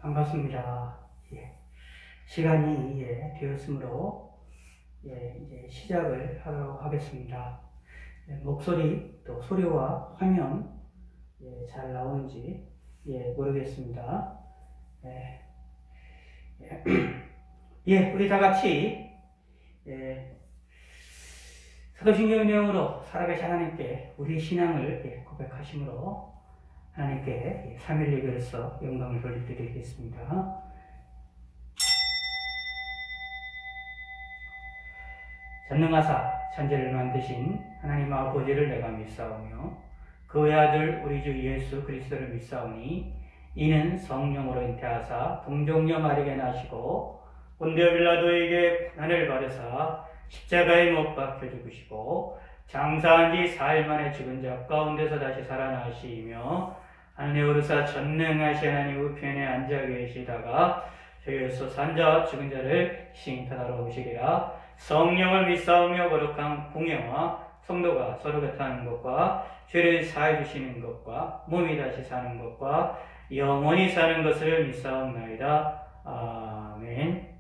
반갑습니다. 시간이 되었으므로 이제 시작을 하도록 하겠습니다. 목소리 또 소리와 화면 잘 나오는지 모르겠습니다. 우리 다 같이 사도신경 내용으로 살아계신 하나님께 우리 신앙을 고백하심으로 하나님께 삼일 예배로서 영광을 돌려드리겠습니다. 전능하사 천지를 만드신 하나님 아버지를 내가 믿사오며 그의 아들 우리 주 예수 그리스도를 믿사오니 이는 성령으로 잉태하사 동정녀 마리아에게 나시고 본디오 빌라도에게 고난을 받으사 십자가에 못 박혀 죽으시고 장사한 지 4일 만에 죽은 자 가운데서 다시 살아나시며 하늘에 오르사 전능하신 하나님 우편에 앉아 계시다가 저희로서 산 자와 죽은 자를 싱탄하러 오시리라. 성령을 믿사오며 거룩한 공예와 성도가 서로 곁하는 것과 죄를 사해 주시는 것과 몸이 다시 사는 것과 영원히 사는 것을 믿사옵나이다. 아멘.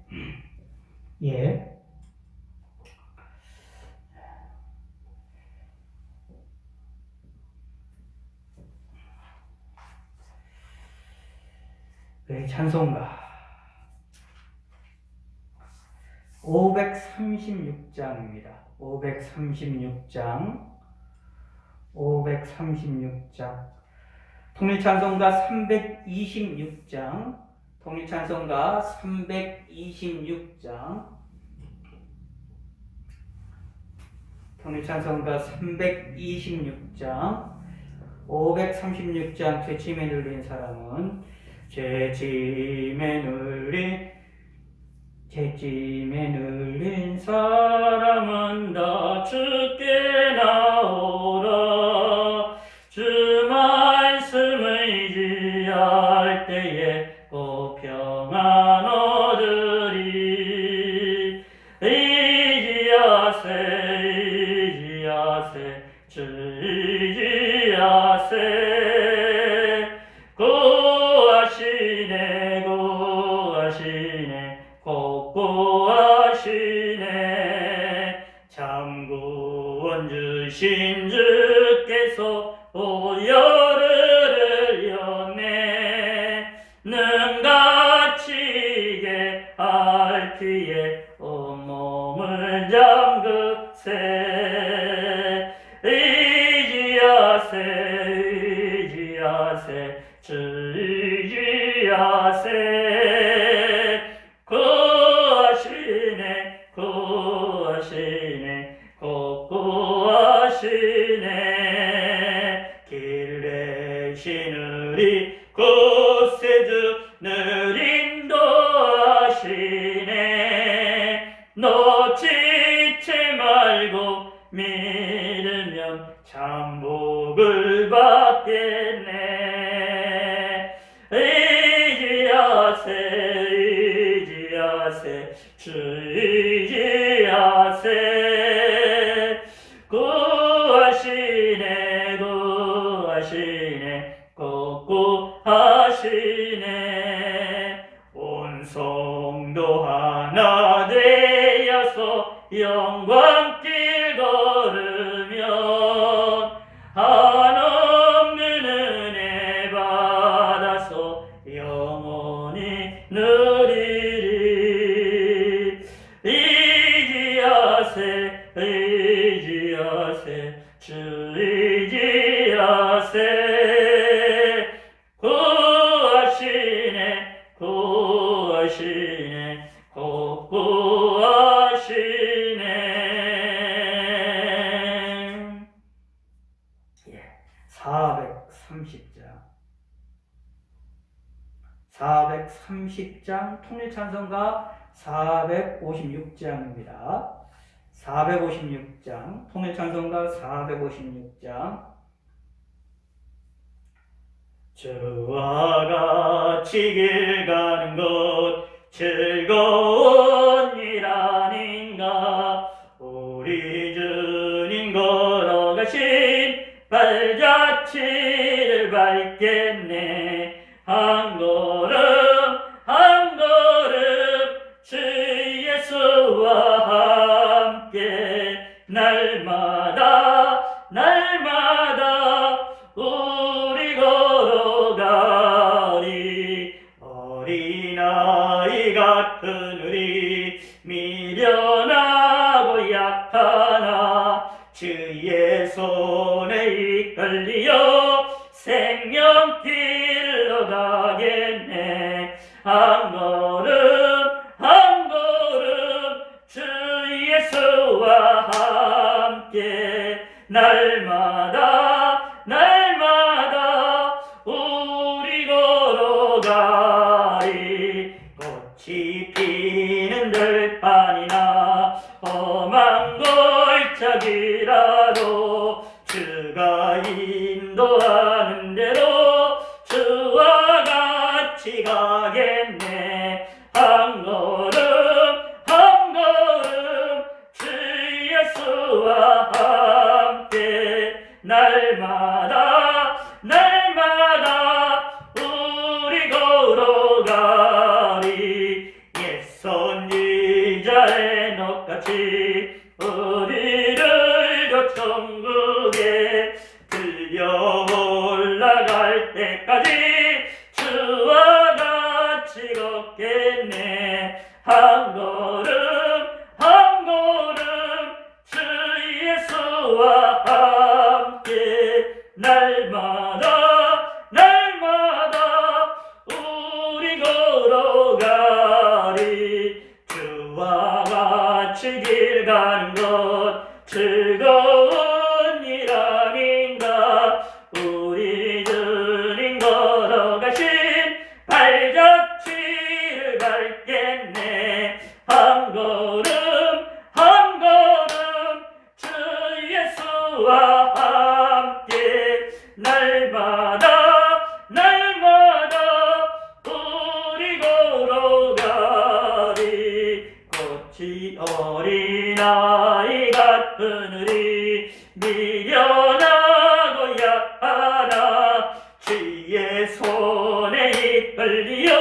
찬송가 536장입니다. 536장 통일찬송가 326장 통일찬송가 326장 통일찬송가 326장 536장 죄짐에 눌린 사람은 죄짐에 눌린 사람은 다 주께 나오라. 주 말씀을 의지할 때에 꼭 평안 얻으리. 의지하세 주 의지하세. 참 구원 주신 주께서 오열을 연내 능가치게 앓기에 온몸을 잠그세. 의지하세 주 의지하세. 길 내시느리 곧세주늘 인도하시네. 놓치지 말고 믿으면 참복을 받겠네. 의지하세 주 의지하세. 구하시네 온 성도 하나 되어서 영광길 걸으면 한없는 은혜 받아서 영원히 누리리. 의지하세 주 의지하세. 구하시네. 430장 통일찬송가 456장입니다. 456장 통일찬송가 456장 주와 같이 길 가는 것 즐거운 일 아닌가. 우리 주님 걸어가신 발자취를 밟겠네. 한 걸음 미련하고 약하나 주의 손에 이끌리어 생명길로 가겠네. 한 걸음 한 걸음 주 예수와 함께 날마다 날마다 우리 걸어가리. 꽃이 피는 들판이나 험한 골짜기라도 주가 인도하는 대로 주와 같이 가겠네. 한 걸음 한 걸음 주 예수와 함께 날마다 날마다 우리 걸어가리. 옛선지자의 넋같이 우리를 저 천국에 들려 올라갈 때까지 주와 같이 걷겠네. 한 걸음 한 걸음 주 예수와 함께 날마다 날마다 우리 걸어가리. 주와 같이 길 가는 것 즐거운 일 아닌가. 우리 주님 걸어가신 발자취를 밟겠네. 한 걸음 한 걸음 주 예수와 함께 날마다 날마다 우리 걸어가리. 꽃이 어린아이 같은 우리 미련하고 약하나 주의 손에 이끌리어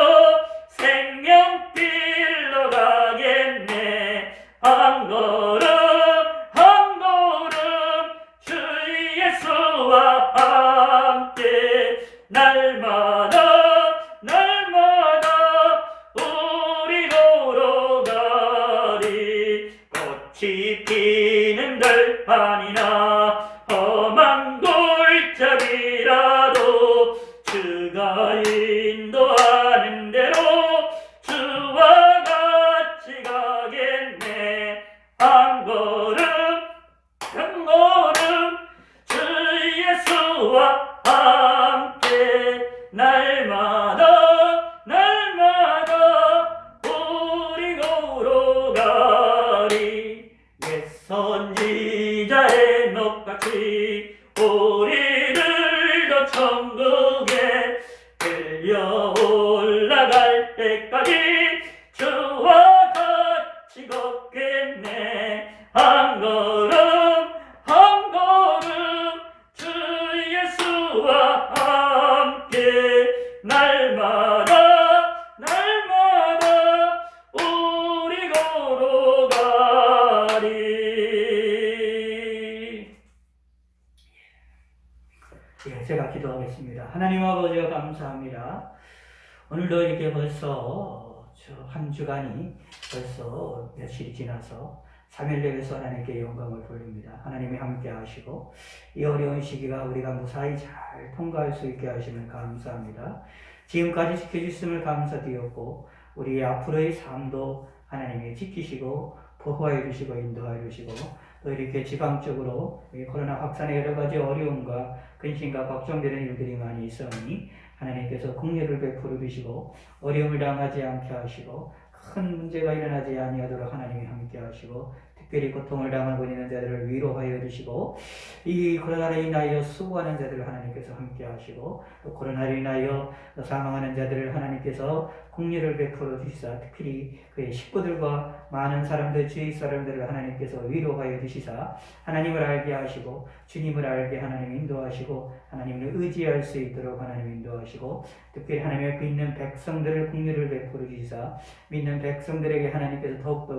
생명길로 가겠네. 한 걸음 한 걸음 주 예수와 함께 날마다 날마다 우리 걸어가리. 꽃이 피는 들판이나 험한 골짜기라도 주가 인도하는 대로 주와 같이 가겠네. 한 걸음 한 걸음 주 예수와 함께 날마다 날마다 우리 걸어가리. 옛선지자의 넋같이 우리를 저 천국에 들려 올라갈 때까지 주와 같이 걷겠네. 한 걸음 한 걸음 주 예수와 함께 날마다 날마다 우리 걸어가리. 제가 기도하겠습니다. 하나님 아버지가 감사합니다. 오늘도 이렇게 벌써 한 주간이 벌써 며칠이 지나서 3일내에서 하나님께 영광을 돌립니다. 하나님이 함께 하시고 이 어려운 시기가 우리가 무사히 잘 통과할 수 있게 하시면 감사합니다. 지금까지 지켜주심을 감사드렸고 우리 앞으로의 삶도 하나님이 지키시고 보호해 주시고 인도해 주시고 또 이렇게 지방적으로 코로나 확산의 여러 가지 어려움과 근심과 걱정되는 일들이 많이 있으니 하나님께서 긍휼을 베풀어 주시고 어려움을 당하지 않게 하시고 큰 문제가 일어나지 아니하도록 하나님이 함께 하시고 특별히 고통을 당하고 있는 자들을 위로하여 주시고 이 코로나로 인하여 수고하는 자들을 하나님께서 함께 하시고 또 코로나로 인하여 사망하는 자들을 하나님께서 긍휼을 베풀어 주시사 특별히 그의 식구들과 많은 사람들 주위 사람들을 하나님께서 위로하여 주시사 하나님을 알게 하시고 주님을 알게 하나님 인도하시고 하나님을 의지할 수 있도록 하나님 인도하시고 특별히 하나님을 믿는 백성들을 긍휼을 베풀어 주시사 믿는 백성들에게 하나님께서 더욱더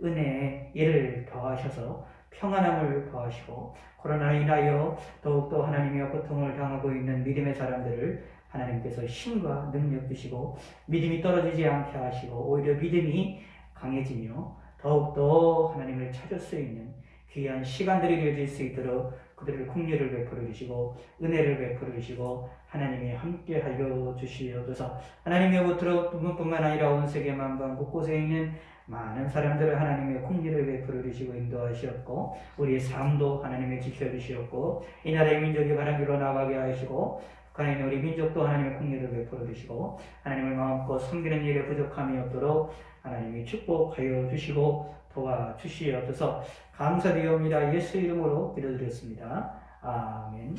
은혜의 일을 더하셔서 평안함을 더하시고 코로나로 인하여 더욱더 하나님의 고통을 당하고 있는 믿음의 사람들을 하나님께서 힘과 능력 주시고 믿음이 떨어지지 않게 하시고 오히려 믿음이 강해지며 더욱더 하나님을 찾을 수 있는 귀한 시간들이 되어질 수 있도록 그들을 긍휼을 베풀어 주시고 은혜를 베풀어 주시고 하나님이 함께 하여 주시옵소서. 하나님의 겉으로 뿐만 아니라 온 세계 만방 곳곳에 있는 많은 사람들을 하나님의 긍휼을 베풀어 주시고 인도하시었고 우리의 삶도 하나님의 지켜주시었고 이 나라의 민족이 바른 길로 나가게 하시고 북한에 있는 우리 민족도 하나님의 긍휼을 베풀어 주시고 하나님을 마음껏 섬기는 일에 부족함이 없도록 하나님이 축복하여 주시고 도와주시옵소서. 감사드리옵니다. 예수 이름으로 기도드렸습니다. 아멘.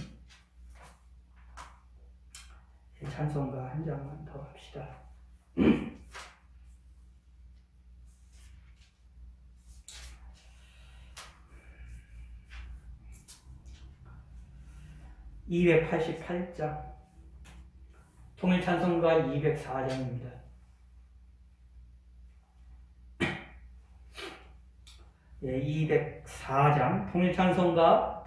찬송가 한 장만 더 합시다. (288장) 통일찬송가 204장입니다. 예, 204장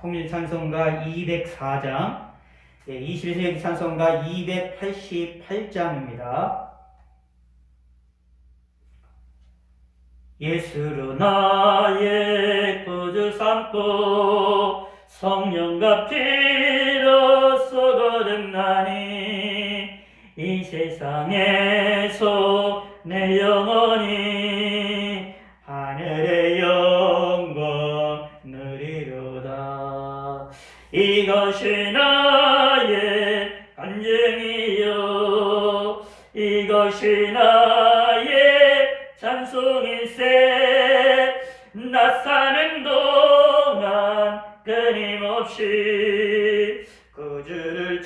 통일찬송가 204장 21세기 찬송가 288장입니다. 예수로 나의 구주 삼고 성령과 피로써 거듭나니 이 세상에서 내 영혼이 하늘의 영광 누리로다. 이것이 나의 간증이요 이것이 나의 찬송일세. 나 사는 동안 끊임없이 구주를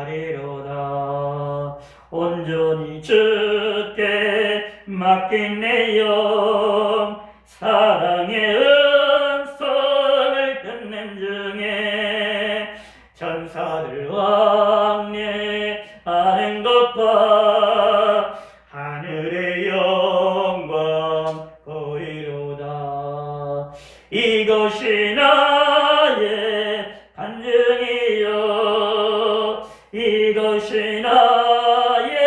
찬송하리로다. 온전히 주께 맡긴 내 영 사랑의 음성을 듣는 중에 천사들 왕래하는 것과 하늘의 영광 보이로다. 이것이 나의 간증이요 이것이 나의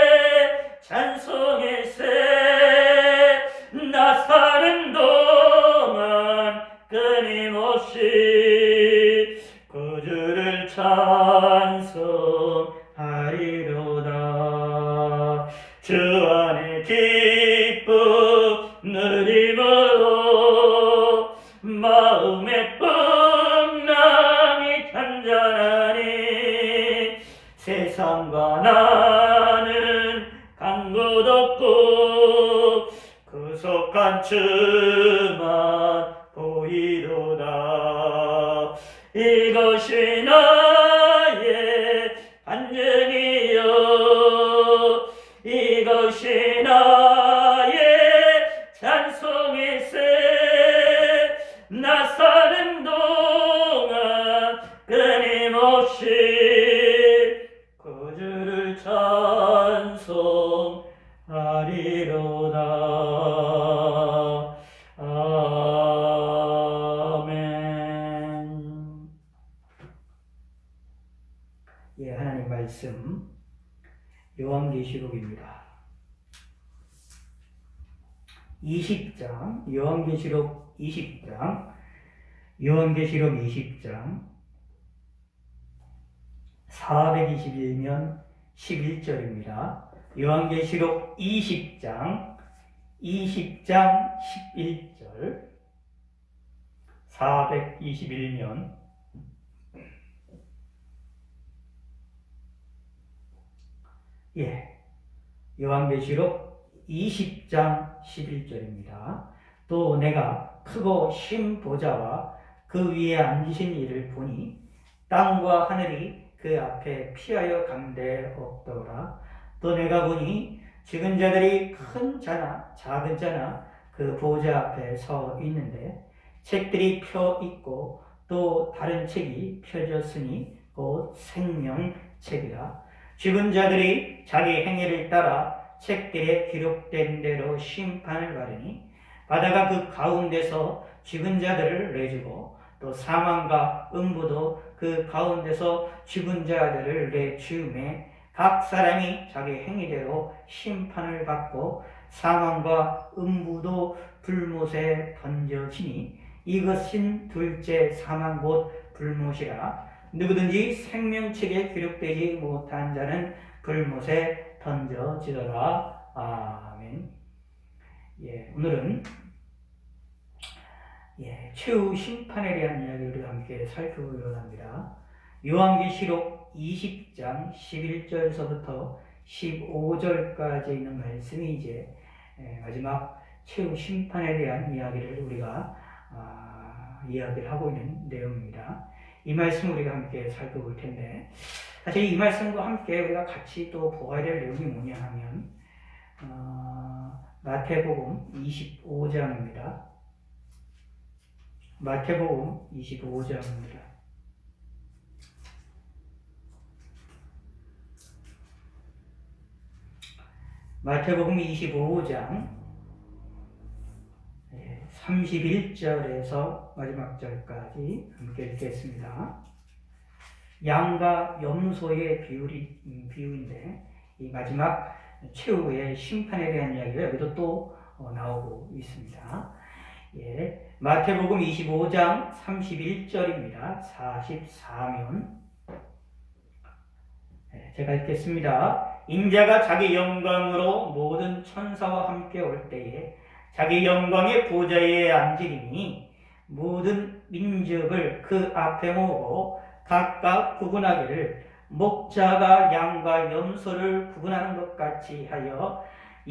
찬송일세. 나 사는 동안 끊임없이 구주를 찬송하리로다. 주 안에 기쁨 누림으로 마음의 풍랑이 잔잔하니 세상과 나는 간 곳 없고 구속한 주만 보이로다. 이것이 나의 간증이요 이것이 나의 찬송일세. 나 사는 동안 끊임없이 구주를 찬송하리로다. 아멘. 예, 하나님 말씀 요한계시록입니다. 20장 요한계시록 20장 421면 11절입니다. 요한계시록 20장 11절 421면 요한계시록 20장 11절입니다. 또 내가 크고 신 보좌와 그 위에 앉으신 이를 보니 땅과 하늘이 그 앞에 피하여 간데 없더라. 또 내가 보니 죽은 자들이 큰 자나 작은 자나 그 보좌 앞에 서 있는데 책들이 펴 있고 또 다른 책이 펴졌으니 곧 생명책이라. 죽은 자들이 자기 행위를 따라 책들에 기록된 대로 심판을 받으니 바다가 그 가운데서 죽은 자들을 내주고 또 사망과 음부도 그 가운데서 죽은 자들을 내주매 각 사람이 자기 행위대로 심판을 받고 사망과 음부도 불못에 던져지니 이것은 둘째 사망 곧 불못이라. 누구든지 생명책에 기록되지 못한 자는 불못에 던져지더라. 아멘. 오늘은 최후 심판에 대한 이야기를 함께 살펴보려고 합니다. 요한계시록 20장 11절서부터 15절까지 있는 말씀이 이제 마지막 최후 심판에 대한 이야기를 우리가 이야기를 하고 있는 내용입니다. 이 말씀 우리가 함께 살펴볼 텐데, 사실 이 말씀과 함께 우리가 같이 또 보아야 될 내용이 뭐냐 하면 마태복음 25장입니다. 마태복음 25장입니다. 마태복음 25장 31절에서 마지막 절까지 함께 읽겠습니다. 양과 염소의 비유인데 이 마지막 최후의 심판에 대한 이야기가 여기도 또 나오고 있습니다. 마태복음 25장 31절입니다. 44면 제가 읽겠습니다. 인자가 자기 영광으로 모든 천사와 함께 올 때에 자기 영광의 보좌에 앉으리니 모든 민족을 그 앞에 모으고 각각 구분하기를 목자가 양과 염소를 구분하는 것 같이 하여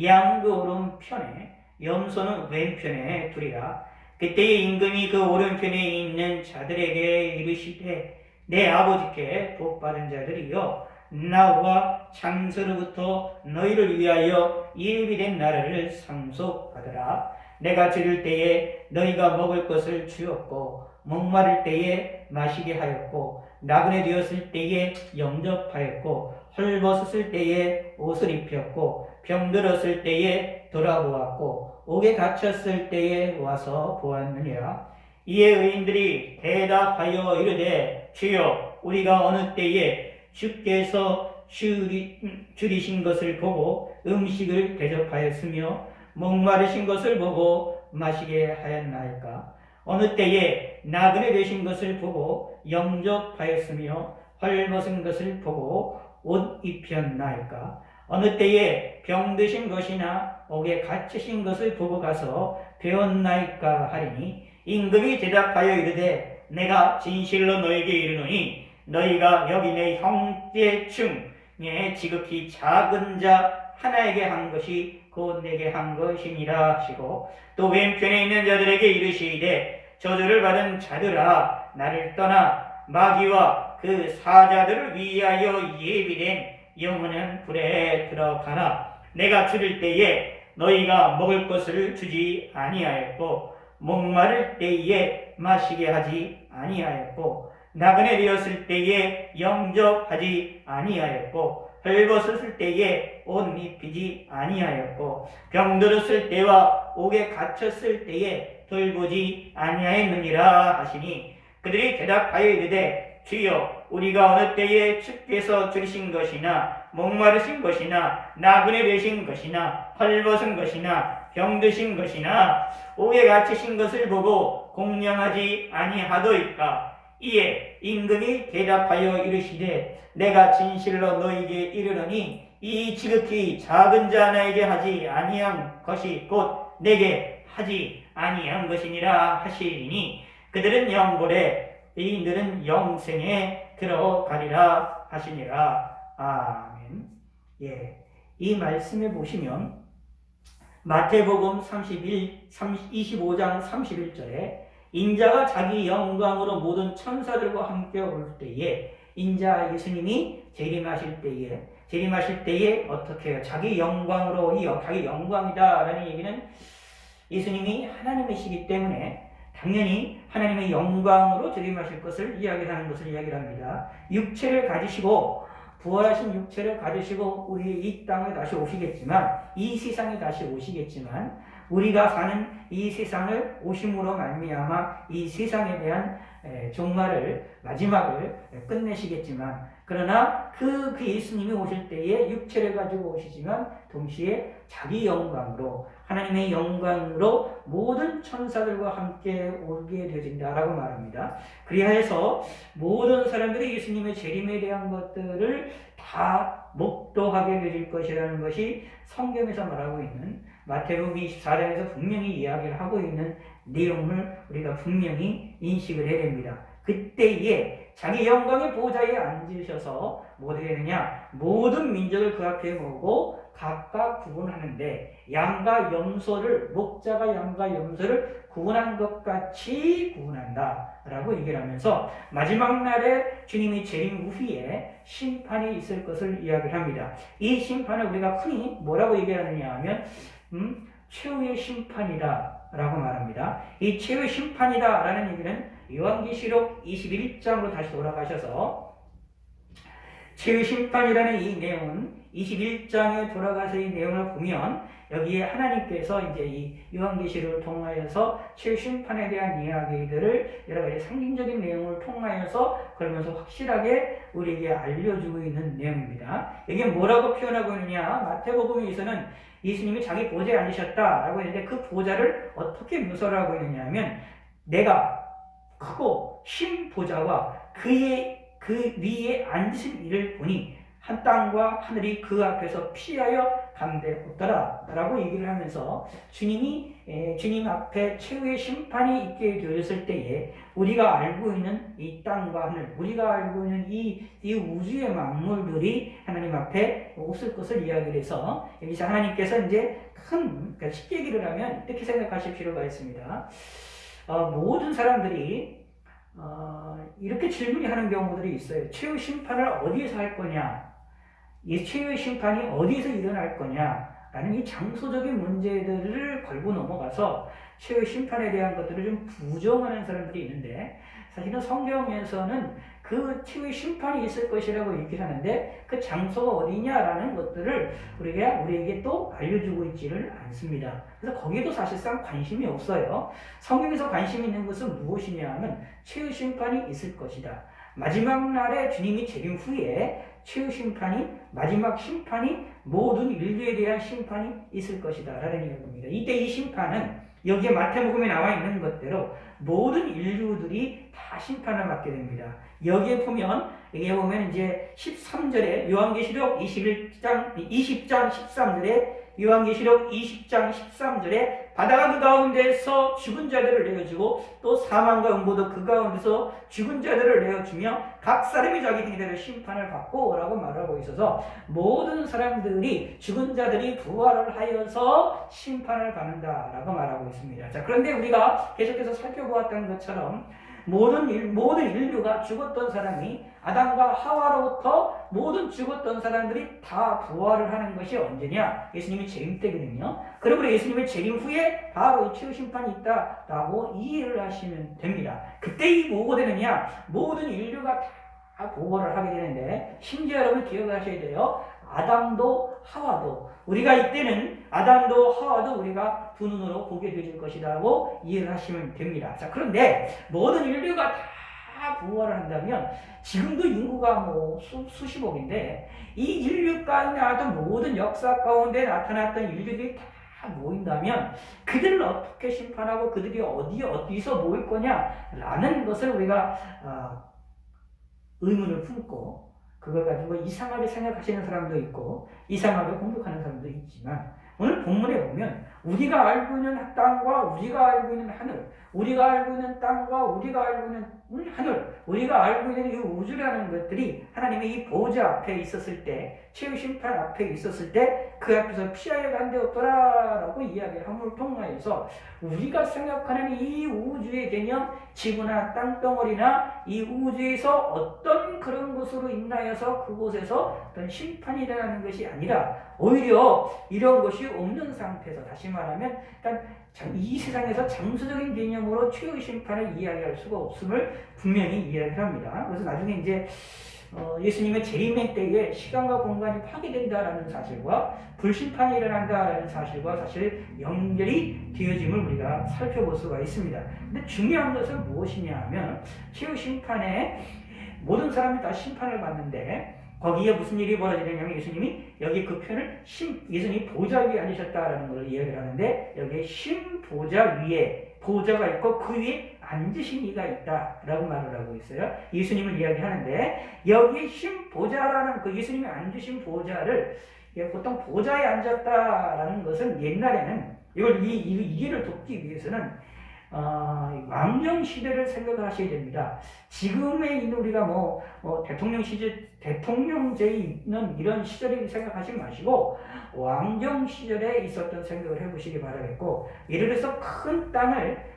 양 그 오른편에 염소는 왼편에 두리라. 그때에 임금이 그 오른편에 있는 자들에게 이르시되 내 아버지께 복받은 자들이여 나와 창세로부터 너희를 위하여 예비된 나라를 상속하더라. 내가 죽을 때에 너희가 먹을 것을 주었고 목마를 때에 마시게 하였고 나그네 되었을 때에 영접하였고 헐벗었을 때에 옷을 입혔고 병들었을 때에 돌아보았고 옥에 갇혔을 때에 와서 보았느니라. 이에 의인들이 대답하여 이르되 주여 우리가 어느 때에 주께서 줄이신 것을 보고 음식을 대접하였으며 목마르신 것을 보고 마시게 하였나이까? 어느 때에 나그네 되신 것을 보고 영접하였으며 헐벗은 것을 보고 옷 입혔나이까? 어느 때에 병드신 것이나 옥에 갇히신 것을 보고 가서 배웠나이까 하리니 임금이 대답하여 이르되 내가 진실로 너에게 이르노니 너희가 여기 내 형제 중에 지극히 작은 자 하나에게 한 것이 곧 내게 한 것이니라 하시고 또 왼편에 있는 자들에게 이르시되 저주를 받은 자들아 나를 떠나 마귀와 그 사자들을 위하여 예비된 영원한 불에 들어가라. 내가 죽을 때에 너희가 먹을 것을 주지 아니하였고 목마를 때에 마시게 하지 아니하였고 나그네 되었을 때에 영접하지 아니하였고 헐벗었을 때에 옷 입히지 아니하였고 병들었을 때와 옥에 갇혔을 때에 돌보지 아니하였느니라 하시니 그들이 대답하여 이르되 주여 우리가 어느 때에 주께서 주신 것이나 목마르신 것이나 나그네 되신 것이나 헐벗은 것이나 병드신 것이나 옥에 갇히신 것을 보고 공령하지 아니하도이까? 이에 임금이 대답하여 이르시되 내가 진실로 너희에게 이르노니 이 지극히 작은 자 하나에게 하지 아니한 것이 곧 내게 하지 아니한 것이니라 하시리니 그들은 영벌에 이들은 영생에 들어가리라 하시니라. 아멘. 이 말씀에 보시면 마태복음 25장 31절에 인자가 자기 영광으로 모든 천사들과 함께 올 때에 인자 예수님이 재림하실 때에 어떻게 해요? 자기 영광으로 자기 영광이다라는 얘기는 예수님이 하나님이시기 때문에 당연히 하나님의 영광으로 재림하실 것을 이야기하는 것을 이야기합니다. 육체를 가지시고 부활하신 육체를 가지시고 우리 이 땅에 다시 오시겠지만 이 세상에 다시 오시겠지만 우리가 사는 이 세상을 오심으로 말미암아 이 세상에 대한 종말을 마지막을 끝내시겠지만 그러나 그 예수님이 오실 때에 육체를 가지고 오시지만 동시에 자기 영광으로 하나님의 영광으로 모든 천사들과 함께 오게 되어진다라고 말합니다. 그리하여서 모든 사람들이 예수님의 재림에 대한 것들을 다 목도하게 되질 것이라는 것이 성경에서 말하고 있는 마태복음 24장에서 분명히 이야기를 하고 있는 내용을 우리가 분명히 인식을 해야 됩니다. 그때에 자기 영광의 보좌에 앉으셔서 뭐 되느냐? 모든 민족을 그 앞에 모으고 각각 구분하는데 양과 염소를 목자가 양과 염소를 구분한 것 같이 구분한다 라고 얘기를 하면서 마지막 날에 주님이 재림 후에 심판이 있을 것을 이야기를 합니다. 이 심판을 우리가 흔히 뭐라고 얘기하느냐 하면 최후의 심판이다 라고 말합니다. 이 최후의 심판이다 라는 얘기는 요한계시록 21장으로 다시 돌아가셔서 최후의 심판이라는 이 내용은 21장에 돌아가서 이 내용을 보면 여기에 하나님께서 이제 이 요한계시록을 통하여서 최후 심판에 대한 이야기들을 여러 가지 상징적인 내용을 통하여서 그러면서 확실하게 우리에게 알려주고 있는 내용입니다. 이게 뭐라고 표현하고 있느냐? 마태복음에서는 예수님이 자기 보좌에 앉으셨다라고 했는데 그 보좌를 어떻게 묘사를 하고 있느냐 하면 내가 크고 흰 보좌와 그 위에 앉으신 이를 보니 한 땅과 하늘이 그 앞에서 피하여 감되었더라 라고 얘기를 하면서 주님 앞에 최후의 심판이 있게 되었을 때에 우리가 알고 있는 이 땅과 하늘, 우리가 알고 있는 이 우주의 만물들이 하나님 앞에 없을 것을 이야기를 해서 여기서 하나님께서 이제 그러니까 쉽게 얘기를 하면 이렇게 생각하실 필요가 있습니다. 모든 사람들이 이렇게 질문이 하는 경우들이 있어요. 최후 심판을 어디에서 할 거냐? 이 최후의 심판이 어디에서 일어날 거냐? 라는 이 장소적인 문제들을 걸고 넘어가서 최후의 심판에 대한 것들을 좀 부정하는 사람들이 있는데 사실은 성경에서는 그 최후의 심판이 있을 것이라고 얘기를 하는데 그 장소가 어디냐라는 것들을 우리에게 또 알려주고 있지를 않습니다. 그래서 거기에도 사실상 관심이 없어요. 성경에서 관심이 있는 것은 무엇이냐 하면 최후 심판이 있을 것이다. 마지막 날에 주님이 재림 후에 최후 심판이 마지막 심판이 모든 인류에 대한 심판이 있을 것이다 라는 이야기입니다. 이때 이 심판은 여기에 마태복음에 나와 있는 것대로 모든 인류들이 다 심판을 받게 됩니다. 여기에 보면 이제 13절에 요한계시록 20장 13절에 요한계시록 20장 13절에 바다가 그 가운데서 죽은 자들을 내어주고 또 사망과 음보도 그 가운데서 죽은 자들을 내어주며 각 사람이 자기 행위대로 심판을 받고 라고 말하고 있어서 모든 사람들이 죽은 자들이 부활을 하여서 심판을 받는다 라고 말하고 있습니다. 자, 그런데 우리가 계속해서 살펴보았던 것처럼 모든 인류가 죽었던 사람이 아담과 하와로부터 모든 죽었던 사람들이 다 부활을 하는 것이 언제냐? 예수님이 재림 때거든요. 그러므로 예수님의 재림 후에 바로 최후 심판이 있다라고 이해를 하시면 됩니다. 그때 이 뭐가 되느냐? 모든 인류가 다 부활을 하게 되는데 심지어 여러분 기억하셔야 돼요. 아담도 하와도 우리가 이때는 아담도 하와도 우리가 두 눈으로 보게 되질 것이라고 이해를 하시면 됩니다. 자, 그런데 모든 인류가 다 부활을 한다면 지금도 인구가 수십억인데 이 인류 가운데 나왔던 모든 역사 가운데 나타났던 인류들이 다 모인다면 그들을 어떻게 심판하고 그들이 어디서 모일 거냐라는 것을 우리가 의문을 품고 그걸 가지고 이상하게 생각하시는 사람도 있고 이상하게 공격하는 사람도 있지만 오늘 본문에 보면 우리가 알고 있는 땅과 우리가 알고 있는 하늘, 우리가 알고 있는 땅과 우리가 알고 있는 하늘, 우리가 알고 있는 이 우주라는 것들이 하나님의 이 보좌 앞에 있었을 때, 최후 심판 앞에 있었을 때 그 앞에서 피하여 간되었더라라고 이야기를 함을 통하여서 우리가 생각하는 이 우주의 개념, 지구나 땅덩어리나 이 우주에서 어떤 그런 곳으로 인하여서 그곳에서 어떤 심판이 일어나는 것이 아니라 오히려 이런 것이 없는 상태에서 다시 말하면 이 세상에서 장소적인 개념으로 최후 심판을 이야기할 수가 없음을 분명히 이야기합니다. 그래서 나중에 이제 예수님의 재림의 때에 시간과 공간이 파괴된다라는 사실과 불심판이 일어난다라는 사실과 사실 연결이 되어짐을 우리가 살펴볼 수가 있습니다. 근데 중요한 것은 무엇이냐 하면 최후 심판에 모든 사람이 다 심판을 받는데 거기에 무슨 일이 벌어지냐면 예수님이 여기 그 표현을 예수님이 보좌 위에 앉으셨다라는 걸 이야기를 하는데 여기에 보좌 위에 보좌가 있고 그 위에 앉으신 이가 있다라고 말을 하고 있어요. 예수님을 이야기하는데 여기 보좌라는 그 예수님이 앉으신 보좌를 보통 보좌에 앉았다라는 것은 옛날에는 이걸 이해를 돕기 위해서는 왕정 시대를 생각하셔야 됩니다. 지금에 있는 우리가 대통령제에 있는 이런 시절을 생각하지 마시고 왕정 시절에 있었던 생각을 해보시기 바라겠고, 예를 들어서 큰 땅을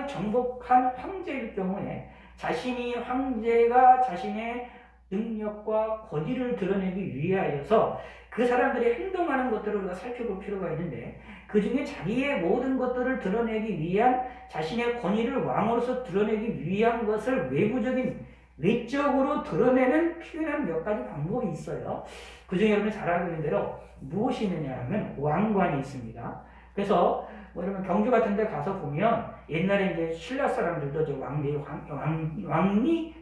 정복한 황제일 경우에 황제가 자신의 능력과 권위를 드러내기 위하여서 그 사람들이 행동하는 것들을 우리가 살펴볼 필요가 있는데, 그 중에 자기의 모든 것들을 드러내기 위한 자신의 권위를 왕으로서 드러내기 위한 것을 외적으로 드러내는 표현하는 몇 가지 방법이 있어요. 그 중에 여러분이 잘 알고 있는 대로 무엇이 있느냐 하면 왕관이 있습니다. 그래서 여러분 경주 같은 데 가서 보면 옛날에 이제 신라 사람들도 왕이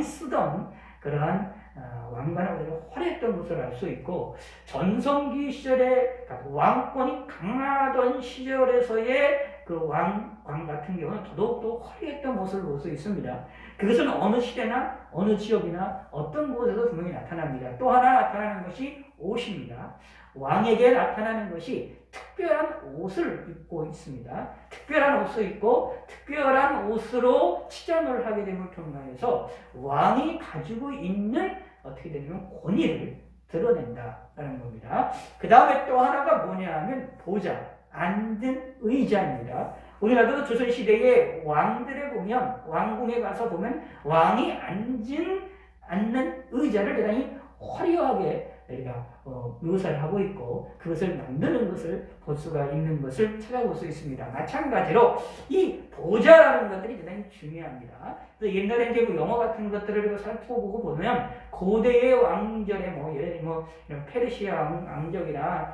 쓰던 그러한 왕관을 우리가 화려했던 것을 알 수 있고, 전성기 시절에 왕권이 강하던 시절에서의 그 왕관 같은 경우는 더더욱더 화려했던 모습을 볼 수 있습니다. 그것은 어느 시대나 어느 지역이나 어떤 곳에도 분명히 나타납니다. 또 하나 나타나는 것이 옷입니다. 왕에게 나타나는 것이 특별한 옷을 입고 있습니다. 특별한 옷을 입고 특별한 옷으로 치장을 하게 됨을 통해서 왕이 가지고 있는 어떻게 되냐면 권위를 드러낸다라는 겁니다. 그 다음에 또 하나가 뭐냐 하면 보좌, 앉은 의자입니다. 우리나라도 조선시대의 왕들에 보면, 왕궁에 가서 보면 왕이 앉는 의자를 대단히 화려하게 우리가 묘사를 하고 있고, 그것을 만드는 것을 볼 수가 있는 것을 찾아볼 수 있습니다. 마찬가지로 이 보좌라는 것들이 대단히 중요합니다. 그래서 옛날에 이제 영어 같은 것들을 살펴보고 보면 고대의 왕절에 예를 들면 페르시아 왕족이나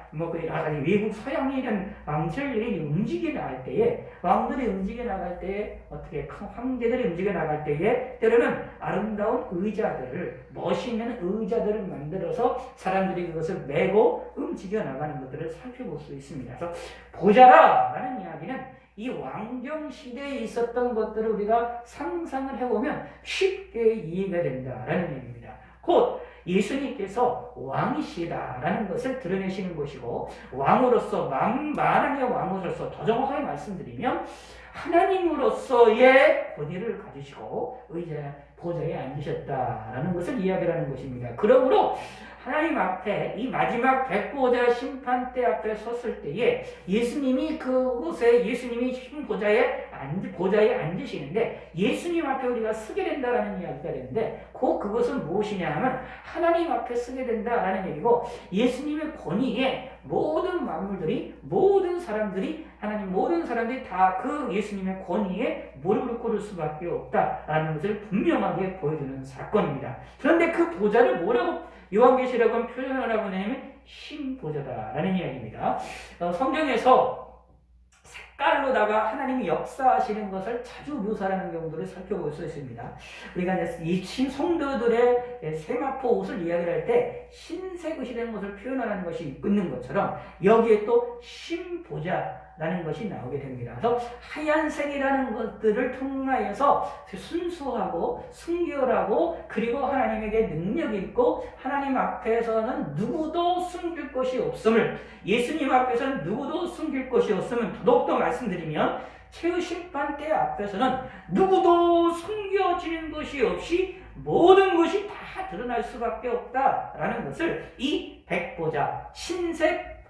외국 서양의 이런 왕들이 움직여 나갈 때에, 왕들이 움직여 나갈 때에, 어떻게 황제들이 움직여 나갈 때에 때로는 아름다운 의자들을, 멋있는 의자들을 만들어서 사람들이 그것을 메고 움직여 나가는 것들을 살펴볼 수 있습니다. 그래서 보좌라는 이야기는 이 왕정 시대에 있었던 것들을 우리가 상상을 해보면 쉽게 이해가 된다라는 얘기입니다. 곧 예수님께서 왕이시다라는 것을 드러내시는 것이고, 왕으로서 만왕의 왕으로서 더 정확하게 말씀드리면 하나님으로서의 권위를 가지시고 보좌에 앉으셨다라는 것을 이야기하는 것입니다. 그러므로 하나님 앞에 이 마지막 백보자 심판대 앞에 섰을 때에 예수님이 그곳에 보좌에 앉으시는데, 예수님 앞에 우리가 서게 된다라는 이야기가 되는데, 그것은 무엇이냐 하면 하나님 앞에 서게 된다라는 얘기고, 예수님의 권위에 모든 만물들이, 모든 사람들이 다 그 예수님의 권위에 무릎을 꿇을 수밖에 없다라는 것을 분명하게 보여주는 사건입니다. 그런데 그 보좌를 뭐라고 요한계시록은 표현을 하고 있냐면 신보좌다라는 이야기입니다. 성경에서 색깔로다가 하나님이 역사하시는 것을 자주 묘사하는 경우들을 살펴볼 수 있습니다. 우리가 이 성도들의 세마포 옷을 이야기를 할 때 흰색 옷이 된 것을 표현하는 것이 있는 것처럼 여기에 또 신보좌라는 것이 나오게 됩니다. 그래서 하얀색이라는 것들을 통하여서 순수하고 순결하고, 그리고 하나님에게 능력이 있고 하나님 앞에서는 누구도 숨길 것이 없음을, 예수님 앞에서는 누구도 숨길 것이 없음을 더욱더 말씀드리면, 최후 심판대 앞에서는 누구도 숨겨지는 것이 없이 모든 것이 다 드러날 수밖에 없다라는 것을 이 백보좌, 흰색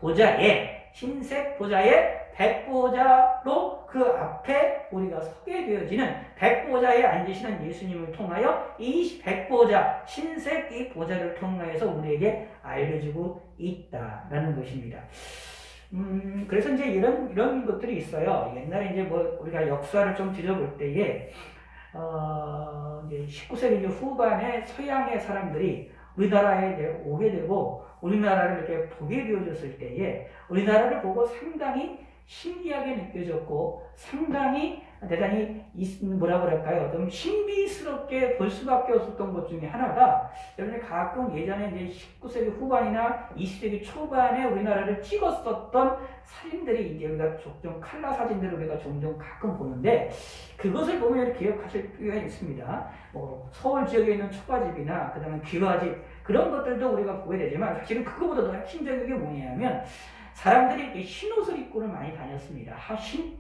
보좌에 백보좌로 그 앞에 우리가 서게 되어지는, 백보좌에 앉으시는 예수님을 통하여 이 백보좌, 흰색 이 보좌를 통하여서 우리에게 알려주고 있다라는 것입니다. 그래서 이제 이런 것들이 있어요. 옛날에 이제 우리가 역사를 좀 뒤져볼 때에 이제 19세기 후반에 서양의 사람들이 우리나라에 이제 오게 되고 우리나라를 이렇게 보게 되어졌을 때에 우리나라를 보고 상당히 신기하게 느껴졌고 상당히 대단히 뭐라 그럴까요? 좀 신비스럽게 볼 수밖에 없었던 것 중에 하나가 여러분이 가끔 예전에 이제 19세기 후반이나 20세기 초반에 우리나라를 찍었었던 사진들이 이제 우리가 종종 칼라 사진들을 우리가 종종 가끔 보는데 그것을 보면 기억하실 필요가 있습니다. 서울 지역에 있는 초가집이나 그다음에 귀가집 그런 것들도 우리가 보게 되지만 사실은 그거보다 더 핵심적인 게 뭐냐면 사람들이 이렇게 흰 옷을 입고는 많이 다녔습니다.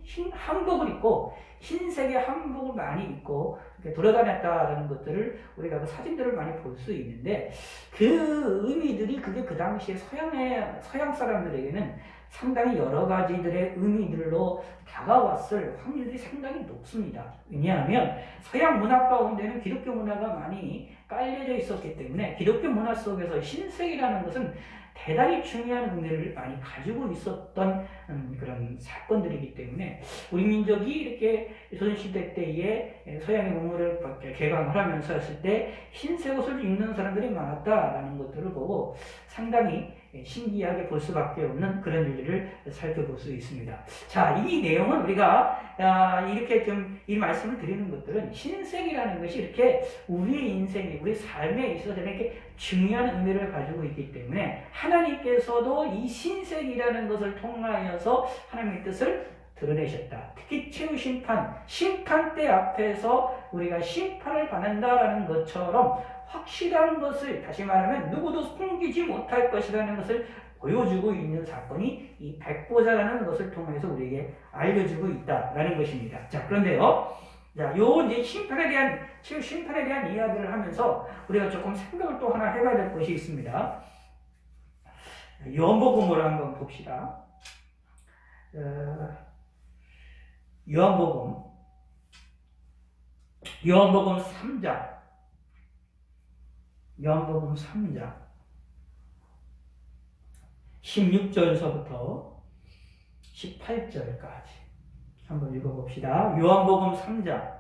흰 한복을 입고 흰색의 한복을 많이 입고 이렇게 돌아다녔다라는 것들을 우리가 그 사진들을 많이 볼 수 있는데 그 의미들이 그게 그 당시에 서양 사람들에게는 상당히 여러 가지들의 의미들로 다가왔을 확률이 상당히 높습니다. 왜냐하면 서양 문화 가운데는 기독교 문화가 많이 깔려져 있었기 때문에 기독교 문화 속에서 흰색이라는 것은 대단히 중요한 의미를 많이 가지고 있었던 그런 사건들이기 때문에 우리 민족이 이렇게 조선시대 때에 서양의 문물을 개방을 하면서 했을 때 흰색 옷을 입는 사람들이 많았다라는 것들을 보고 상당히 신기하게 볼 수밖에 없는 그런 일들을 살펴볼 수 있습니다. 자, 이 내용은 우리가 이렇게 좀 이 말씀을 드리는 것들은 흰색이라는 것이 이렇게 우리의 인생에, 우리 삶에 있어서 이렇게 중요한 의미를 가지고 있기 때문에 하나님께서도 이 흰색이라는 것을 통하여서 하나님의 뜻을 드러내셨다. 특히 최후 심판대 앞에서 우리가 심판을 받는다라는 것처럼 확실한 것을 다시 말하면 누구도 숨기지 못할 것이라는 것을 보여주고 있는 사건이 이 백보자라는 것을 통해서 우리에게 알려주고 있다라는 것입니다. 자, 그런데요. 자, 이제 최후 심판에 대한 이야기를 하면서 우리가 조금 생각을 또 하나 해봐야 될 것이 있습니다. 요한복음을 한번 봅시다. 요한복음 3장. 요한복음 3장 16절에서부터 18절까지 한번 읽어봅시다. 요한복음 3장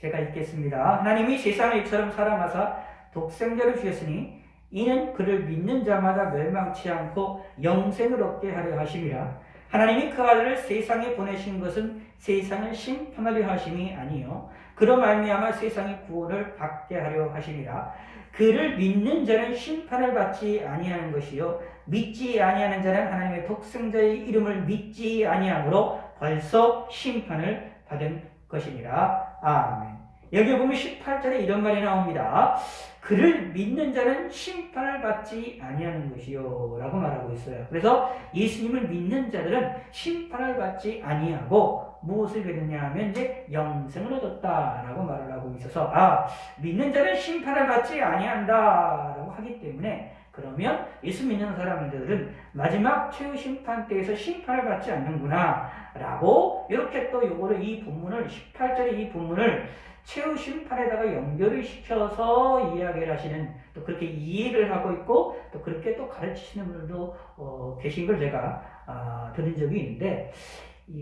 제가 읽겠습니다. 하나님이 세상을 이처럼 사랑하사 독생자를 주셨으니 이는 그를 믿는 자마다 멸망치 않고 영생을 얻게 하려 하심이라. 하나님이 그 아들을 세상에 보내신 것은 세상을 심판하려 하심이 아니요 그로 말미암아 세상의 구원을 받게 하려 하심이라. 그를 믿는 자는 심판을 받지 아니하는 것이요 믿지 아니하는 자는 하나님의 독생자의 이름을 믿지 아니하므로 벌써 심판을 받은 것이니라. 아멘. 여기 보면 18절에 이런 말이 나옵니다. 그를 믿는 자는 심판을 받지 아니하는 것이요 라고 말하고 있어요. 그래서 예수님을 믿는 자들은 심판을 받지 아니하고 무엇을 받느냐 하면 이제 영생을 얻었다라고 말을 하고 있어서 믿는 자는 심판을 받지 아니한다라고 하기 때문에 그러면 예수 믿는 사람들은 마지막 최후 심판 때에서 심판을 받지 않는구나 라고 이렇게 또 요거를 이 본문을 18절의 이 본문을 최후 심판에다가 연결을 시켜서 이야기를 하시는 또 그렇게 이해를 하고 있고 또 그렇게 또 가르치시는 분들도 계신 걸 제가 들은 적이 있는데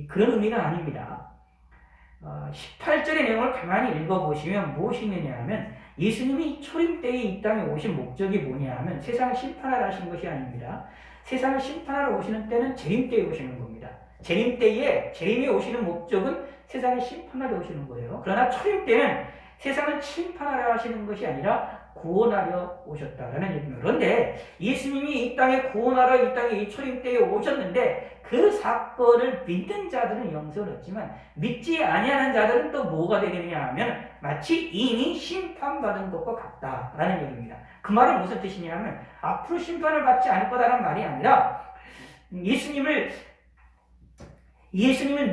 그런 의미는 아닙니다. 18절의 내용을 가만히 읽어보시면 무엇이 있느냐 하면 예수님이 초림 때에 이 땅에 오신 목적이 뭐냐 하면 세상을 심판하러 하신 것이 아닙니다. 세상을 심판하러 오시는 때는 재림 때에 오시는 겁니다. 재림에 오시는 목적은 세상을 심판하러 오시는 거예요. 그러나 초림 때는 세상을 심판하러 하시는 것이 아니라 구원하려 오셨다라는 얘기입니다. 그런데 예수님이 이 땅에 구원하러 이 땅에 이 초림 때에 오셨는데 그 사건을 믿는 자들은 영생을 얻지만 믿지 아니하는 자들은 또 뭐가 되느냐 하면 마치 이미 심판받은 것과 같다라는 얘기입니다. 그 말은 무슨 뜻이냐 하면 앞으로 심판을 받지 않을 거다라는 말이 아니라 예수님을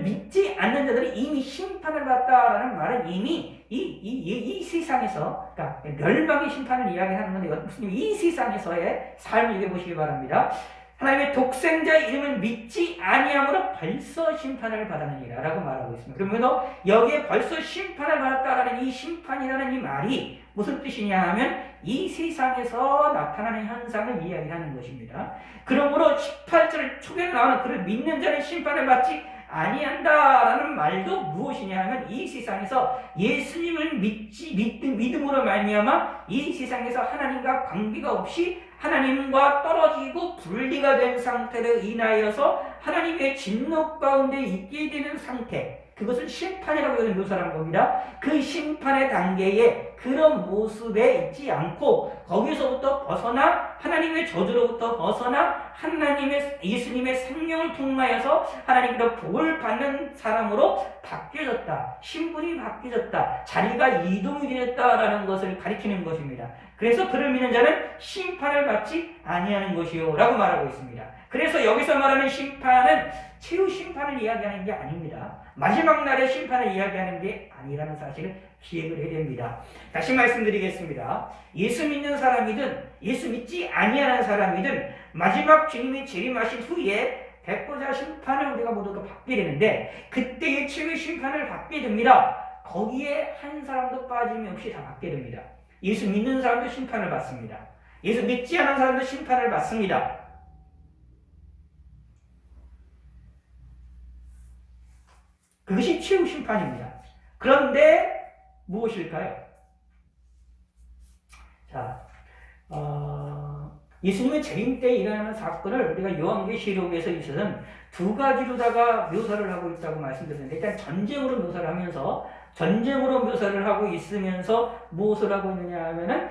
믿지 않는 자들이 이미 심판을 받다라는 말은 이미 이 세상에서, 그러니까 멸망의 심판을 이야기하는 건데, 무슨 이 세상에서의 삶을 얘기해 보시기 바랍니다. 하나님의 독생자의 이름을 믿지 아니함으로 벌써 심판을 받았느니라 라고 말하고 있습니다. 그러면 여기에 벌써 심판을 받았다라는 이 심판이라는 이 말이 무슨 뜻이냐 하면 이 세상에서 나타나는 현상을 이야기하는 것입니다. 그러므로 18절 초기에 나오는 그를 믿는 자는 심판을 받지 아니한다라는 말도 무엇이냐 하면 이 세상에서 예수님을 믿음으로 말미암아 이 세상에서 하나님과 관계가 없이 하나님과 떨어지고 분리가 된 상태로 인하여서 하나님의 진노 가운데 있게 되는 상태, 그것을 심판이라고 묘사한 겁니다. 그 심판의 단계에 그런 모습에 있지 않고 거기서부터 벗어나 하나님의 저주로부터 벗어나 하나님의 예수님의 생명을 통하여서 하나님께로 복을 받는 사람으로 바뀌어졌다. 신분이 바뀌어졌다. 자리가 이동이 되었다라는 것을 가리키는 것입니다. 그래서 그를 믿는 자는 심판을 받지 아니하는 것이요 라고 말하고 있습니다. 그래서 여기서 말하는 심판은 최후 심판을 이야기하는 게 아닙니다. 마지막 날의 심판을 이야기하는 게 아니라는 사실을 기억을 해야 됩니다. 다시 말씀드리겠습니다. 예수 믿는 사람이든 예수 믿지 아니하는 사람이든 마지막 주님이 재림하신 후에 백보자 심판을 우리가 모두가 받게 되는데 그때의 최후의 심판을 받게 됩니다. 거기에 한 사람도 빠짐이 없이 다 받게 됩니다. 예수 믿는 사람도 심판을 받습니다. 예수 믿지 않은 사람도 심판을 받습니다. 그것이 최후 심판입니다. 그런데 무엇일까요? 자, 예수님의 재림 때 일어나는 사건을 우리가 요한계시록에서 있어서는 두 가지로다가 묘사를 하고 있다고 말씀드렸는데, 일단 전쟁으로 묘사를 하면서 전쟁으로 묘사를 하고 있으면서 무엇을 하고 있느냐 하면은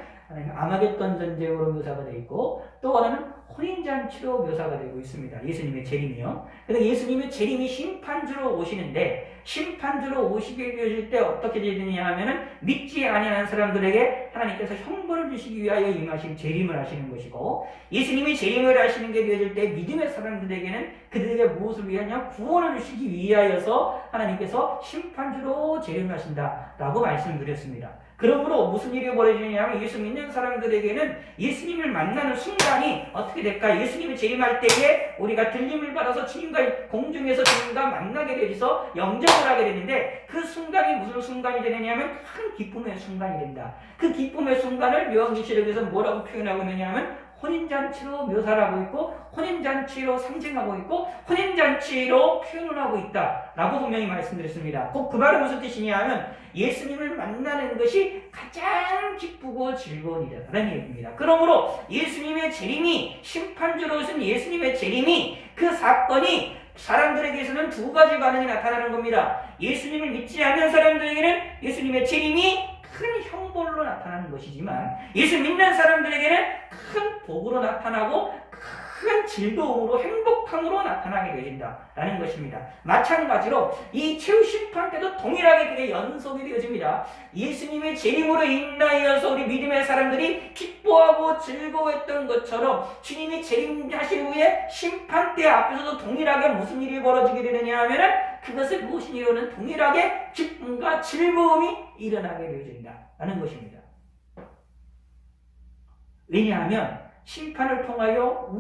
아마겟돈 전쟁으로 묘사가 되어 있고 또 하나는 혼인잔치로 묘사가 되고 있습니다. 예수님의 재림이요. 그래서 예수님의 재림이 심판주로 오시는데 심판주로 오시게 되어질 때 어떻게 되느냐 하면은 믿지 아니하는 사람들에게 하나님께서 형벌을 주시기 위하여 임하신 재림을 하시는 것이고, 예수님이 재림을 하시는 게 되어질 때 믿음의 사람들에게는 그들에게 무엇을 위하냐? 구원을 주시기 위하여서 하나님께서 심판주로 재림하신다 라고 말씀드렸습니다. 그러므로 무슨 일이 벌어지느냐 하면 예수 믿는 사람들에게는 예수님을 만나는 순간이 어떻게 될까? 예수님이 재림할 때에 우리가 들림을 받아서 주님과 공중에서 주님과 만나게 되어서 영접을 하게 되는데, 그 순간이 무슨 순간이 되느냐 하면 큰 기쁨의 순간이 된다. 그 기쁨의 순간을 요한계시록에서 뭐라고 표현하고 있느냐 하면 혼인잔치로 묘사를 하고 있고 혼인잔치로 상징하고 있고 혼인잔치로 표현을 하고 있다 라고 분명히 말씀드렸습니다. 꼭 그 말은 무슨 뜻이냐 하면 예수님을 만나는 것이 가장 기쁘고 즐거운 일이라는 얘기입니다. 그러므로 예수님의 재림이, 심판주로 오신 예수님의 재림이, 그 사건이 사람들에게서는 두 가지 반응이 나타나는 겁니다. 예수님을 믿지 않는 사람들에게는 예수님의 재림이 큰 형벌로 나타나는 것이지만 예수 믿는 사람들에게는 큰 복으로 나타나고 큰 즐거움으로 행복함으로 나타나게 되어진다라는 것입니다. 마찬가지로 이 최후 심판 때도 동일하게 그게 연속이 되어집니다. 예수님의 재림으로 인하여서 우리 믿음의 사람들이 기뻐하고 즐거워했던 것처럼 주님이 재림하신 후에 심판 때 앞에서도 동일하게 무슨 일이 벌어지게 되느냐 하면은 그것을 무엇인 이유는 동일하게 기쁨과 즐거움이 일어나게 되어진다라는 것입니다. 왜냐하면 심판을 통하여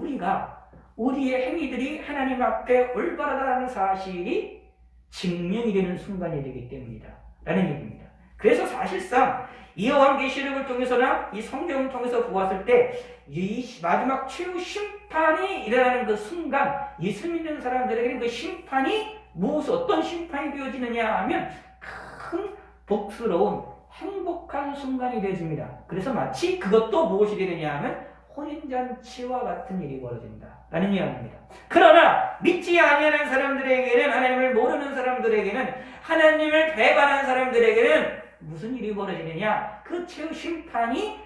우리의 행위들이 하나님 앞에 올바르다는 사실이 증명이 되는 순간이 되기 때문이다 라는 얘기입니다. 그래서 사실상 이 요한계시록을 통해서나 이 성경을 통해서 보았을 때 이 마지막 최후 심판이 일어나는 그 순간 예수 믿는 사람들에게는 그 심판이 어떤 심판이 되어지느냐 하면 큰 복스러운 행복한 순간이 되어집니다. 그래서 마치 그것도 무엇이 되느냐 하면 혼인잔치와 같은 일이 벌어진다라는 이야기입니다. 그러나 믿지 아니하는 사람들에게는, 하나님을 모르는 사람들에게는, 하나님을 배반한 사람들에게는 무슨 일이 벌어지느냐? 그 최후 심판이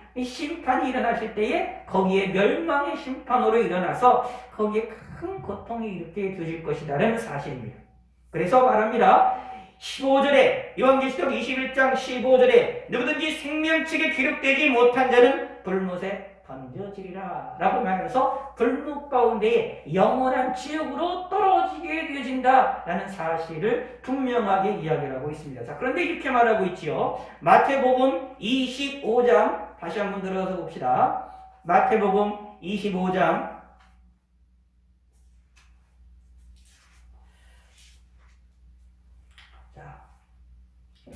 일어나실 때에 거기에 멸망의 심판으로 일어나서 거기에 큰 고통이 일으키게 되어질 것이다라는 사실입니다. 그래서 말합니다. 15절에 요한계시록 21장 15절에 누구든지 생명책에 기록되지 못한 자는 불못에 던져지리라 라고 말해서 불못 가운데에 영원한 지옥으로 떨어지게 되어진다 라는 사실을 분명하게 이야기를 하고 있습니다. 자, 그런데 이렇게 말하고 있지요. 마태복음 25장 다시 한번 들어가서 봅시다. 마태복음 25장